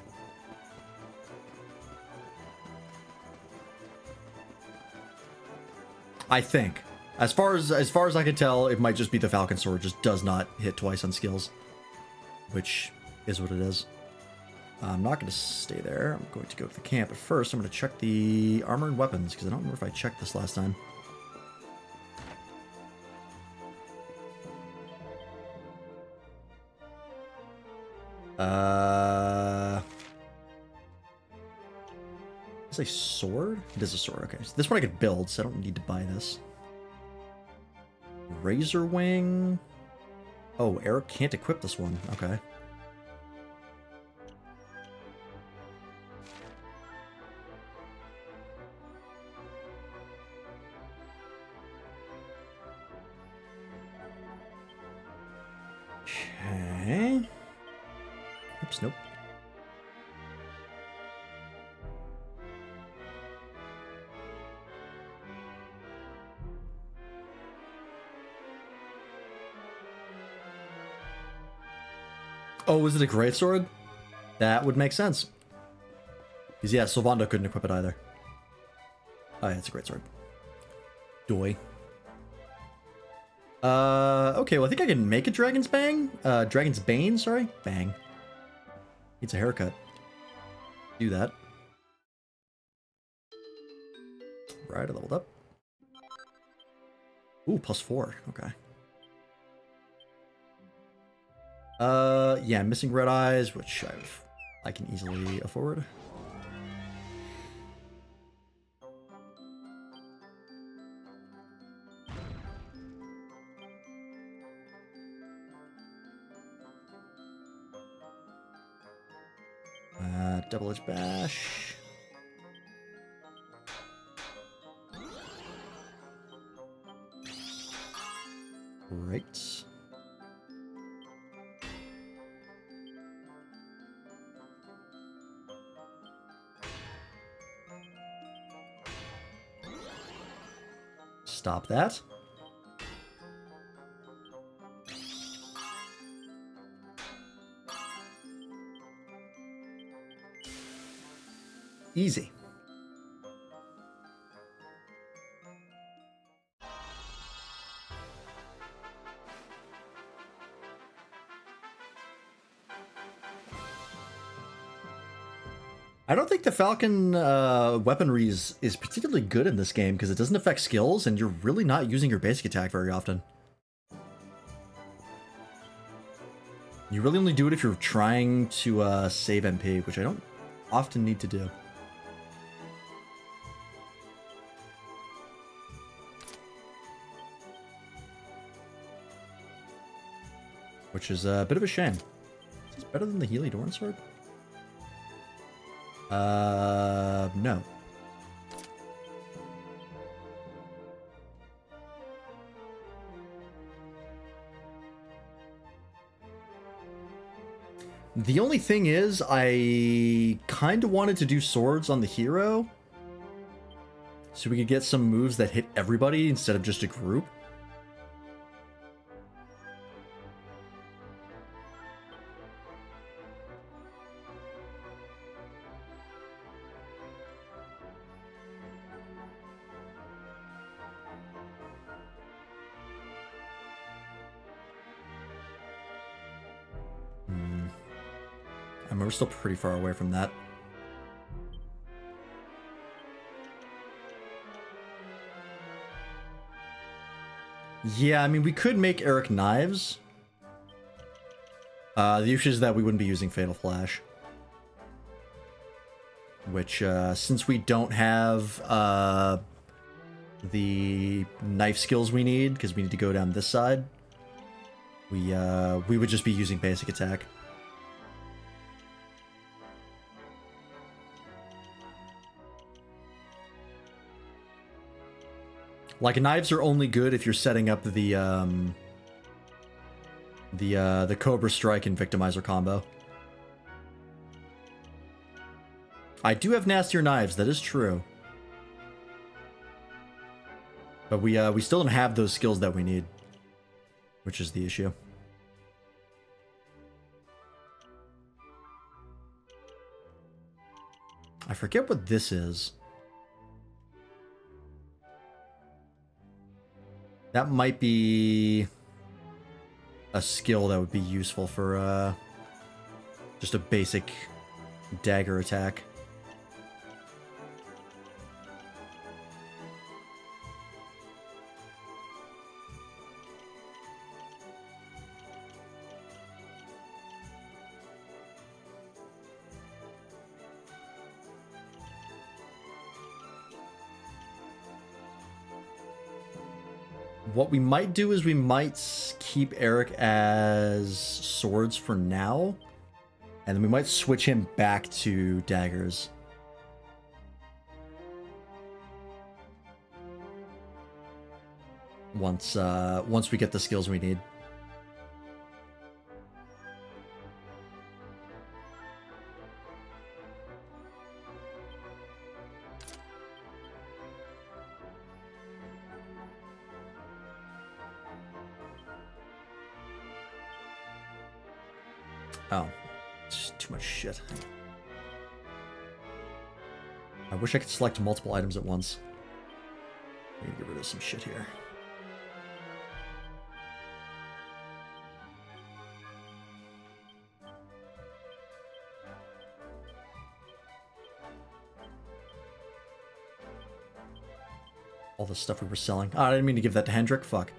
I think, as far as I can tell, it might just be the Falcon sword just does not hit twice on skills, which is what it is. I'm not going to stay there. I'm going to go to the camp, but first I'm going to check the armor and weapons because I don't remember if I checked this last time. Is a sword? It is a sword. Okay, so this one I could build, so I don't need to buy this. Razor Wing. Oh, Eric can't equip this one. Okay. Okay. Oops, nope. Oh, is it a greatsword? That would make sense. Because yeah, Sylvando couldn't equip it either. Oh yeah, it's a greatsword. Doi. Okay, well I think I can make a Dragon's Bang? Dragon's Bane, sorry? Bang. Needs a haircut. Do that. Right, I leveled up. Ooh, +4, okay. Yeah, missing red eyes, which I can easily afford. Double-edged bash. Right. Stop that. Easy. I don't think the Falcon weaponry is particularly good in this game because it doesn't affect skills and you're really not using your basic attack very often. You really only do it if you're trying to save MP, which I don't often need to do. Which is a bit of a shame. Is this better than the Heliodorn sword? No. The only thing is, I kind of wanted to do swords on the hero, so we could get some moves that hit everybody instead of just a group. I mean, we're still pretty far away from that. Yeah, I mean, we could make Eric knives. The issue is that we wouldn't be using Fatal Flash. which since we don't have the knife skills we need, because we need to go down this side, we would just be using basic attack. Like, knives are only good if you're setting up the Cobra Strike and Victimizer combo. I do have nastier knives, that is true. But we still don't have those skills that we need, which is the issue. I forget what this is. That might be a skill that would be useful for just a basic dagger attack. What we might do is we might keep Eric as swords for now, and then we might switch him back to daggers. Once we get the skills we need. Oh, it's just too much shit. I wish I could select multiple items at once. I need to get rid of some shit here. All the stuff we were selling. Oh, I didn't mean to give that to Hendrik. Fuck.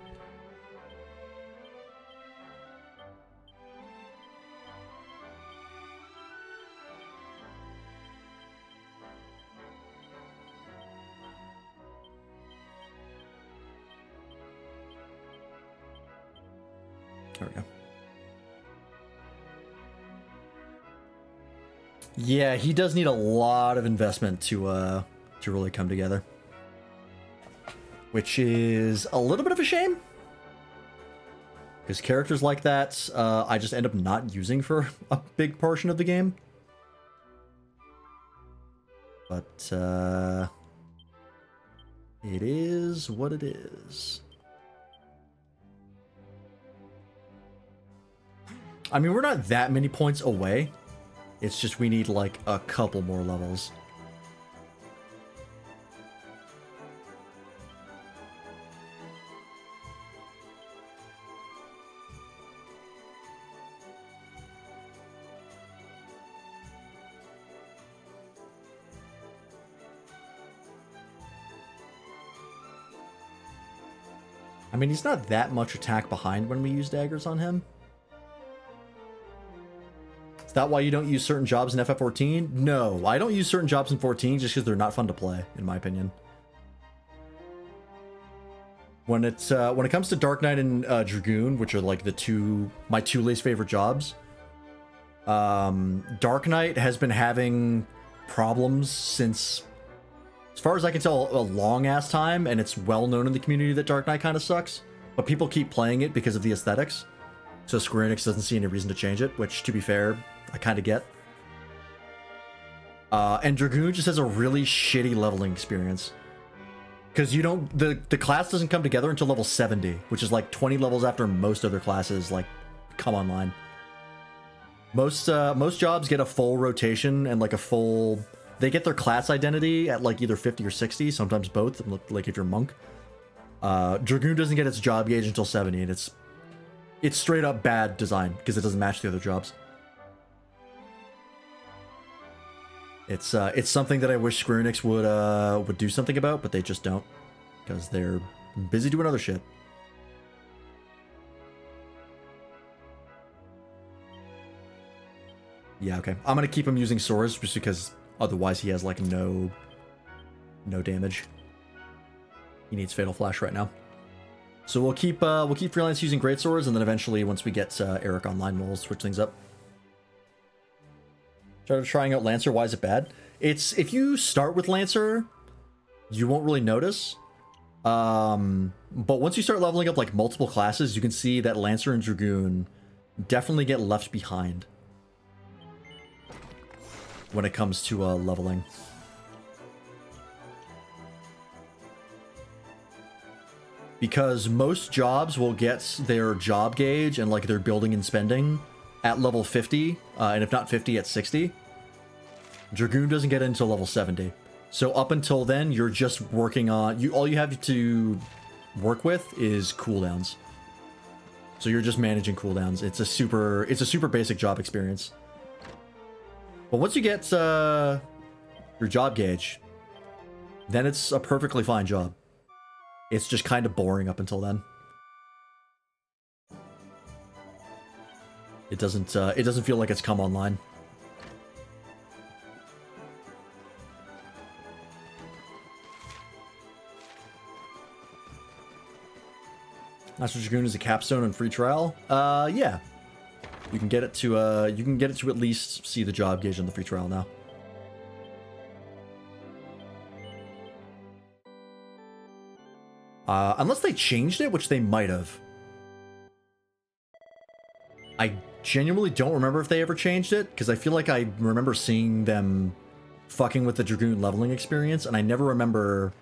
There we go. Yeah, he does need a lot of investment to really come together. Which is a little bit of a shame. Because characters like that, I just end up not using for a big portion of the game. But, it is what it is. I mean, we're not that many points away. It's just we need, like, a couple more levels. I mean, he's not that much attack behind when we use daggers on him. Is that why you don't use certain jobs in FF14? No, I don't use certain jobs in 14 just because they're not fun to play, in my opinion. When it comes to Dark Knight and Dragoon, which are like my two least favorite jobs, Dark Knight has been having problems since, as far as I can tell, a long ass time, and it's well known in the community that Dark Knight kind of sucks, but people keep playing it because of the aesthetics. So Square Enix doesn't see any reason to change it, which, to be fair, I kind of get. And Dragoon just has a really shitty leveling experience. Because you don't, the class doesn't come together until level 70, which is like 20 levels after most other classes like come online. Most jobs get a full rotation and like a full, they get their class identity at like either 50 or 60, sometimes both, like if you're monk. Dragoon doesn't get its job gauge until 70, and it's straight up bad design because it doesn't match the other jobs. It's something that I wish Square Enix would do something about, but they just don't, because they're busy doing other shit. Yeah, okay. I'm gonna keep him using swords just because Otherwise, he has like no damage. He needs Fatal Flash right now. So we'll keep Freelance using Greatswords, and then eventually, once we get Eric online, we'll switch things up. Started trying out Lancer. Why is it bad? It's if you start with Lancer, you won't really notice. But once you start leveling up like multiple classes, you can see that Lancer and Dragoon definitely get left behind when it comes to leveling. Because most jobs will get their job gauge and like their building and spending at level 50, and if not 50, at 60. Dragoon doesn't get it until level 70. So up until then, you're just working on... all you have to work with is cooldowns. So you're just managing cooldowns. It's a super basic job experience. But once you get your job gauge, then it's a perfectly fine job. It's just kind of boring up until then. It doesn't feel like it's come online. Master Dragoon is a capstone on free trial. Yeah. You can get it to at least see the job gauge on the free trial now. Unless they changed it, which they might have. I genuinely don't remember if they ever changed it, because I feel like I remember seeing them fucking with the Dragoon leveling experience, and I never remember...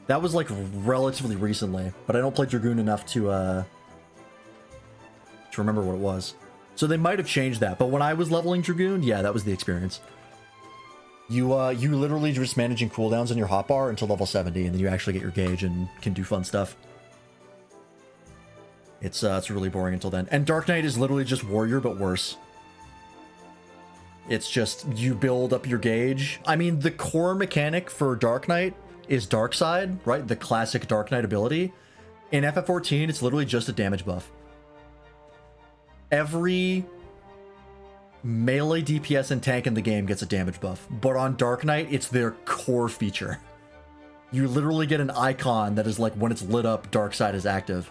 That was like relatively recently, but I don't play Dragoon enough to remember what it was. So they might have changed that, but when I was leveling Dragoon, yeah, that was the experience. You literally just managing cooldowns on your hotbar until level 70, and then you actually get your gauge and can do fun stuff. It's really boring until then. And Dark Knight is literally just Warrior, but worse. It's just, you build up your gauge. I mean, the core mechanic for Dark Knight is Dark Side, right? The classic Dark Knight ability. In FF14, it's literally just a damage buff. Every melee DPS and tank in the game gets a damage buff, but on Dark Knight, it's their core feature. You literally get an icon that is like, when it's lit up, Dark Side is active.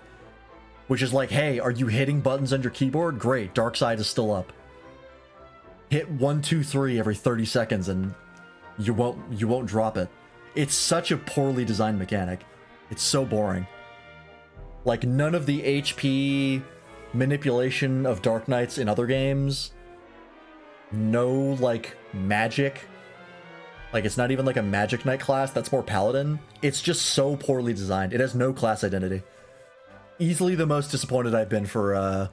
Which is like, hey, are you hitting buttons on your keyboard? Great, Dark Side is still up. Hit 1, 2, 3 every 30 seconds and you won't drop it. It's such a poorly designed mechanic. It's so boring. Like, none of the HP manipulation of Dark Knights in other games. No, like, magic. Like, it's not even like a Magic Knight class. That's more Paladin. It's just so poorly designed. It has no class identity. Easily the most disappointed I've been for a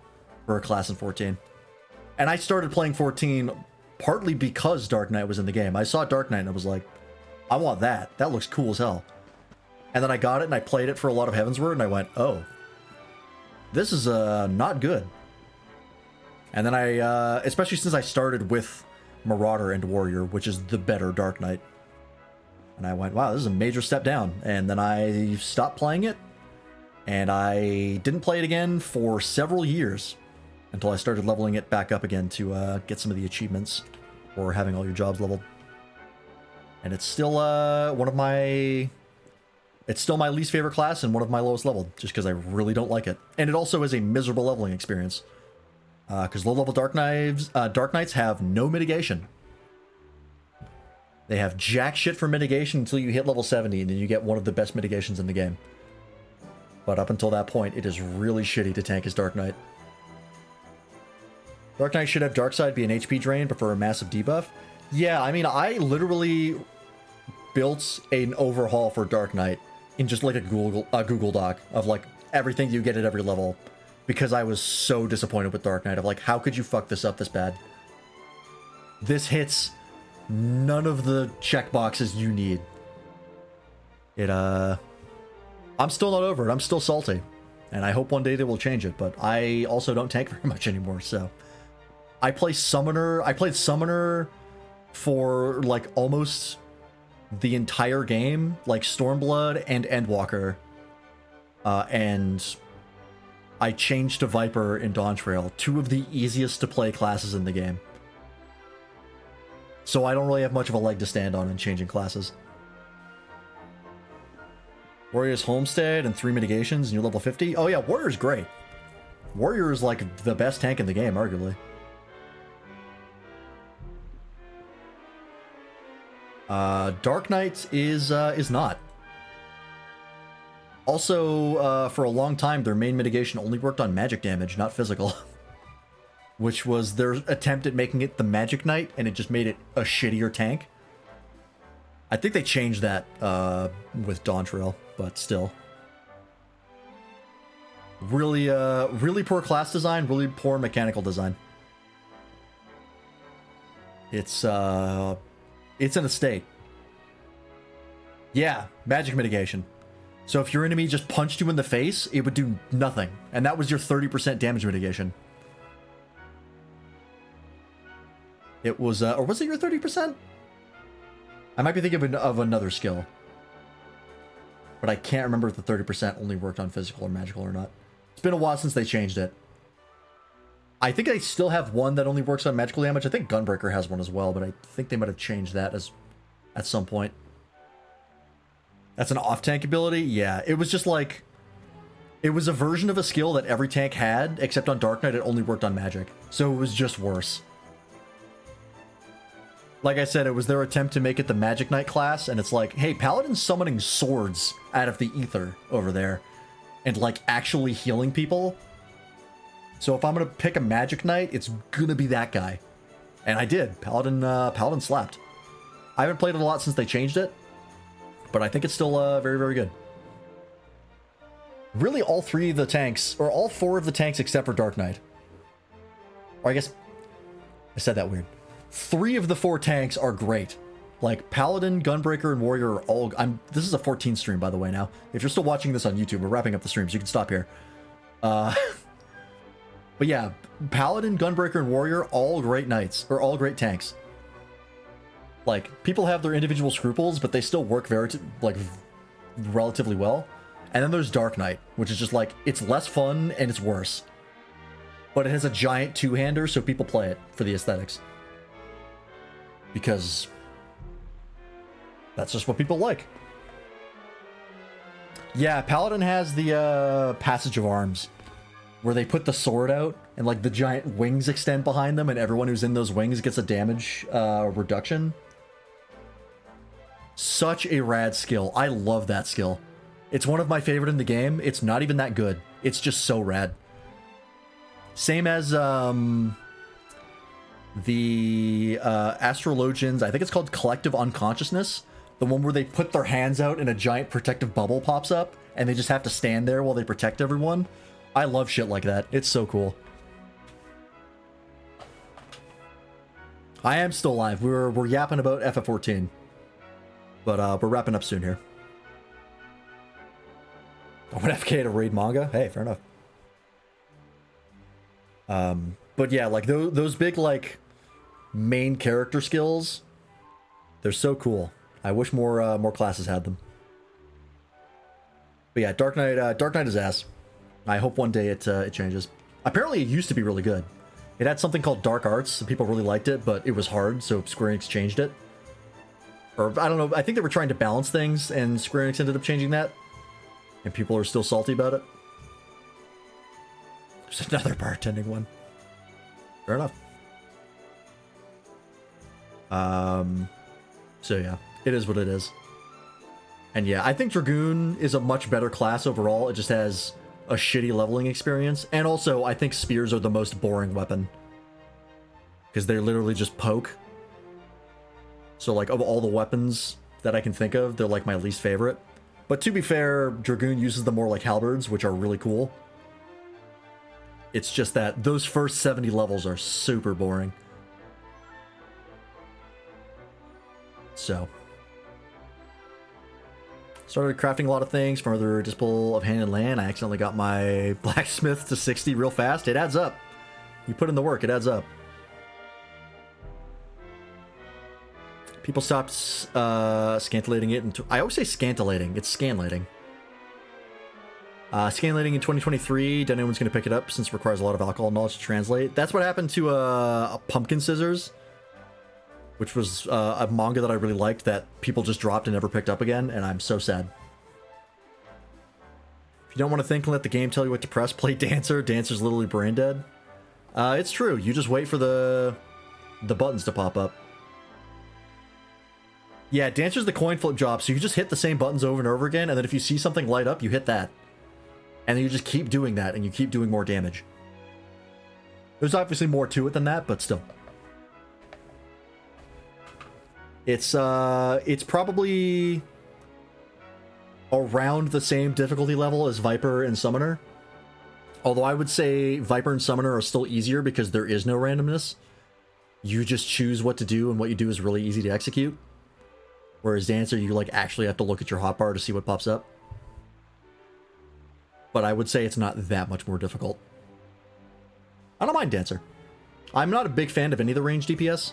class in 14. And I started playing 14 partly because Dark Knight was in the game. I saw Dark Knight and I was like, I want that. That looks cool as hell. And then I got it and I played it for a lot of Heavensward and I went, oh, this is not good. And then I, especially since I started with Marauder and Warrior, which is the better Dark Knight. And I went, wow, this is a major step down. And then I stopped playing it. And I didn't play it again for several years until I started leveling it back up again to get some of the achievements for having all your jobs leveled. And it's still it's still my least favorite class and one of my lowest leveled, just because I really don't like it. And it also is a miserable leveling experience. Because low-level Dark Knights have no mitigation. They have jack shit for mitigation until you hit level 70, and then you get one of the best mitigations in the game. But up until that point, it is really shitty to tank as Dark Knight. Dark Knight should have Darkside be an HP drain, but for a massive debuff. Yeah, I mean, I literally built an overhaul for Dark Knight in just like a Google Doc of like everything you get at every level, because I was so disappointed with Dark Knight of like, how could you fuck this up this bad? This hits none of the checkboxes you need. I'm still not over it. I'm still salty. And I hope one day they will change it, but I also don't tank very much anymore, so. I played Summoner for like almost the entire game, like Stormblood and Endwalker. And I changed to Viper in Dawntrail, two of the easiest to play classes in the game. So I don't really have much of a leg to stand on in changing classes. Warrior's Homestead and 3 mitigations and you're level 50. Oh yeah, Warrior's great. Warrior is like the best tank in the game, arguably. Dark Knight is not. Also, for a long time, their main mitigation only worked on magic damage, not physical. Which was their attempt at making it the Magic Knight, and it just made it a shittier tank. I think they changed that with Dawntrail, but still. Really, really poor class design, really poor mechanical design. It's in a state. Yeah, magic mitigation. So if your enemy just punched you in the face, it would do nothing. And that was your 30% damage mitigation. It was, or was it your 30%? I might be thinking of another skill. But I can't remember if the 30% only worked on physical or magical or not. It's been a while since they changed it. I think they still have one that only works on magical damage. I think Gunbreaker has one as well, but I think they might have changed that at some point. That's an off-tank ability? Yeah, it was just like... It was a version of a skill that every tank had, except on Dark Knight it only worked on magic. So it was just worse. Like I said, it was their attempt to make it the Magic Knight class, and it's like, hey, Paladin's summoning swords out of the ether over there, and like actually healing people. So if I'm gonna pick a Magic Knight, it's gonna be that guy. And I did. Paladin slapped. I haven't played it a lot since they changed it, but I think it's still very, very good. Really, all 3 of the tanks, or all 4 of the tanks except for Dark Knight. Or I guess I said that weird. 3 of the 4 tanks are great. Like Paladin, Gunbreaker, and Warrior are all... This is a 14 stream, by the way, now. If you're still watching this on YouTube, we're wrapping up the stream, so you can stop here. But yeah, Paladin, Gunbreaker, and Warrior, all great knights, or all great tanks. Like, people have their individual scruples, but they still work relatively well. And then there's Dark Knight, which is just like, it's less fun and it's worse. But it has a giant two-hander, so people play it for the aesthetics. Because that's just what people like. Yeah, Paladin has the Passage of Arms, where they put the sword out and like the giant wings extend behind them and everyone who's in those wings gets a damage reduction. Such a rad skill. I love that skill. It's one of my favorite in the game. It's not even that good. It's just so rad. Same as the Astrologians, I think it's called Collective Unconsciousness. The one where they put their hands out and a giant protective bubble pops up and they just have to stand there while they protect everyone. I love shit like that. It's so cool. I am still alive. We're yapping about FF14. But we're wrapping up soon here. I want FK to read manga? Hey, fair enough. But yeah, like those big like main character skills, they're so cool. I wish more classes had them. But yeah, Dark Knight is ass. I hope one day it changes. Apparently it used to be really good. It had something called Dark Arts, and people really liked it, but it was hard, so Square Enix changed it. Or I don't know, I think they were trying to balance things, and Square Enix ended up changing that. And people are still salty about it. There's another bartending one. Fair enough. So yeah, it is what it is. And yeah, I think Dragoon is a much better class overall. It just has a shitty leveling experience. And also, I think spears are the most boring weapon. Because they literally just poke. So like, of all the weapons that I can think of, they're like my least favorite. But to be fair, Dragoon uses them more like halberds, which are really cool. It's just that those first 70 levels are super boring. So. Started crafting a lot of things for other Disciple of Hand and Land. I accidentally got my blacksmith to 60 real fast. It adds up. You put in the work, it adds up. People stopped scantilating it into... I always say scantilating. It's scanlating. Scanlating in 2023. Don't know when's going to pick it up since it requires a lot of alcohol knowledge to translate. That's what happened to Pumpkin Scissors. which was a manga that I really liked that people just dropped and never picked up again, and I'm so sad. If you don't want to think and let the game tell you what to press, play Dancer. Dancer's literally brain dead. It's true. You just wait for the buttons to pop up. Yeah, Dancer's the coin flip job, so you just hit the same buttons over and over again, and then if you see something light up, you hit that. And then you just keep doing that, and you keep doing more damage. There's obviously more to it than that, but still. It's probably around the same difficulty level as Viper and Summoner. Although I would say Viper and Summoner are still easier because there is no randomness. You just choose what to do, and what you do is really easy to execute. Whereas Dancer, you like actually have to look at your hotbar to see what pops up. But I would say it's not that much more difficult. I don't mind Dancer. I'm not a big fan of any of the ranged DPS.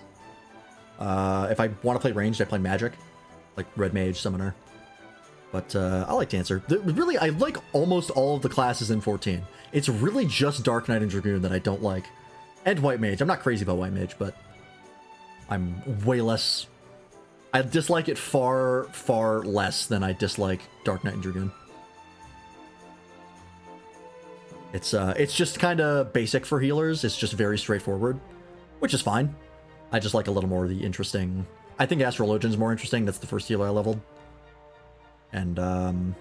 If I want to play ranged, I play Magic. Like Red Mage, Summoner. But I like Dancer. Really, I like almost all of the classes in 14. It's really just Dark Knight and Dragoon that I don't like. And White Mage. I'm not crazy about White Mage, but I'm way less... I dislike it far, far less than I dislike Dark Knight and Dragoon. It's just kind of basic for healers. It's just very straightforward, which is fine. I just like a little more of the interesting... I think Astrologian's more interesting. That's the first healer I leveled. And I'm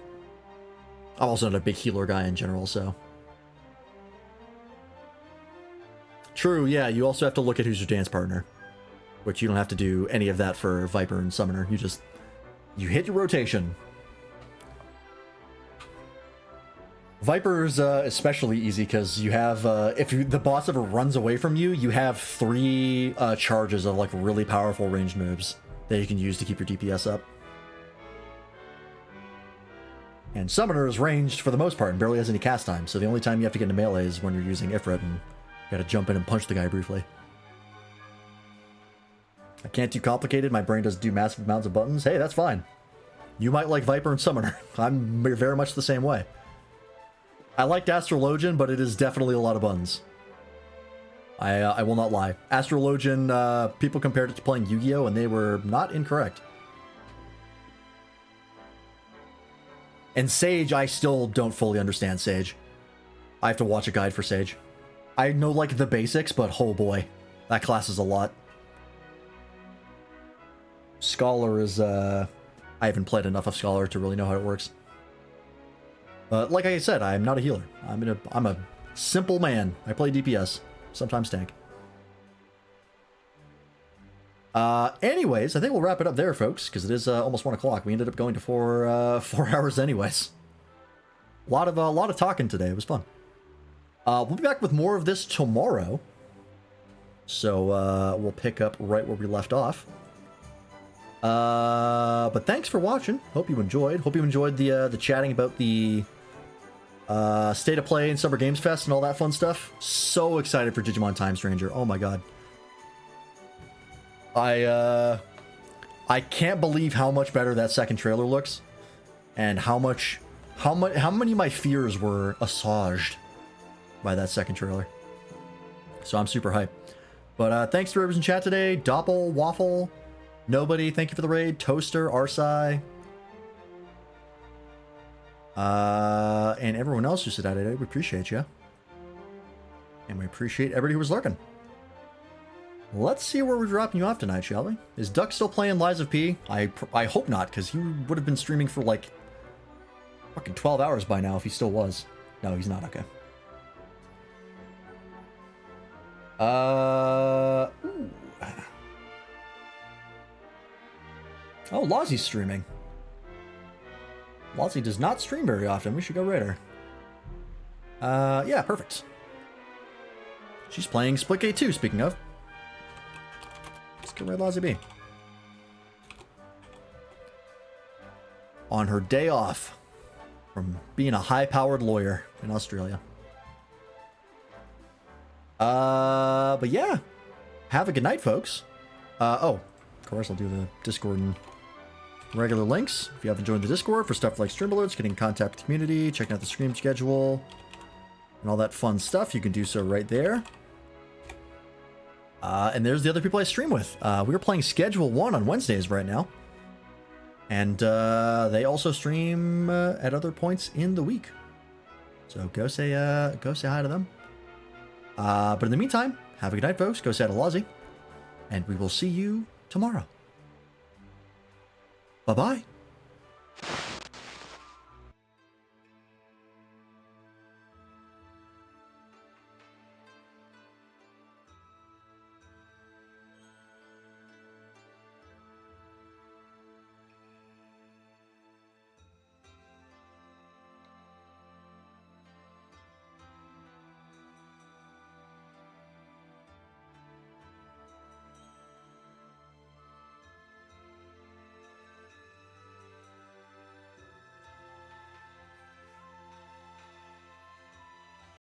also not a big healer guy in general, so... True, yeah, you also have to look at who's your dance partner. Which you don't have to do any of that for Viper and Summoner. You hit your rotation. Viper's especially easy because you have, if the boss ever runs away from you, you have 3 charges of like really powerful ranged moves that you can use to keep your DPS up. And Summoner is ranged for the most part and barely has any cast time, so the only time you have to get into melee is when you're using Ifrit and you gotta jump in and punch the guy briefly. I can't do complicated, my brain doesn't do massive amounts of buttons. Hey, that's fine. You might like Viper and Summoner. I'm very much the same way. I liked Astrologian, but it is definitely a lot of buttons. I will not lie. Astrologian, people compared it to playing Yu-Gi-Oh! And they were not incorrect. And Sage, I still don't fully understand Sage. I have to watch a guide for Sage. I know, like, the basics, but oh boy. That class is a lot. Scholar is, I haven't played enough of Scholar to really know how it works. But like I said, I'm not a healer. I'm a simple man. I play DPS, sometimes tank. Anyways, I think we'll wrap it up there, folks, because it is almost 1 o'clock. We ended up going to 4 hours anyways. A lot of talking today. It was fun. We'll be back with more of this tomorrow. So we'll pick up right where we left off. But thanks for watching. Hope you enjoyed. Hope you enjoyed the chatting about the State of Play and Summer Games Fest and all that fun stuff. So excited for Digimon Time Stranger. Oh my god. I can't believe how much better that second trailer looks, and how many of my fears were assuaged by that second trailer. So I'm super hyped. But thanks to everyone in chat today. Doppel, Waffle, Nobody, thank you for the raid. Toaster, Arsai, and everyone else who said that today. We appreciate you, and we appreciate everybody who was lurking. Let's see where we're dropping you off tonight, shall we? Is Duck still playing Lies of P? I hope not, because he would have been streaming for like fucking 12 hours by now if he still was. No, he's not. Okay. Ooh. Oh, Lozzie's streaming. Lozzie does not stream very often. We should go raid her. Yeah, perfect. She's playing Splitgate 2, speaking of. Let's go raid Lozzie B. On her day off from being a high-powered lawyer in Australia. But yeah. Have a good night, folks. Oh, of course, I'll do the Discord and regular links. If you haven't joined the Discord for stuff like stream alerts, getting in contact with the community, checking out the stream schedule, and all that fun stuff, you can do so right there. And there's the other people I stream with. We are playing Schedule 1 on Wednesdays right now. And they also stream at other points in the week. So go say hi to them. But in the meantime, have a good night, folks. Go say hi to Lozzie. And we will see you tomorrow. Bye-bye.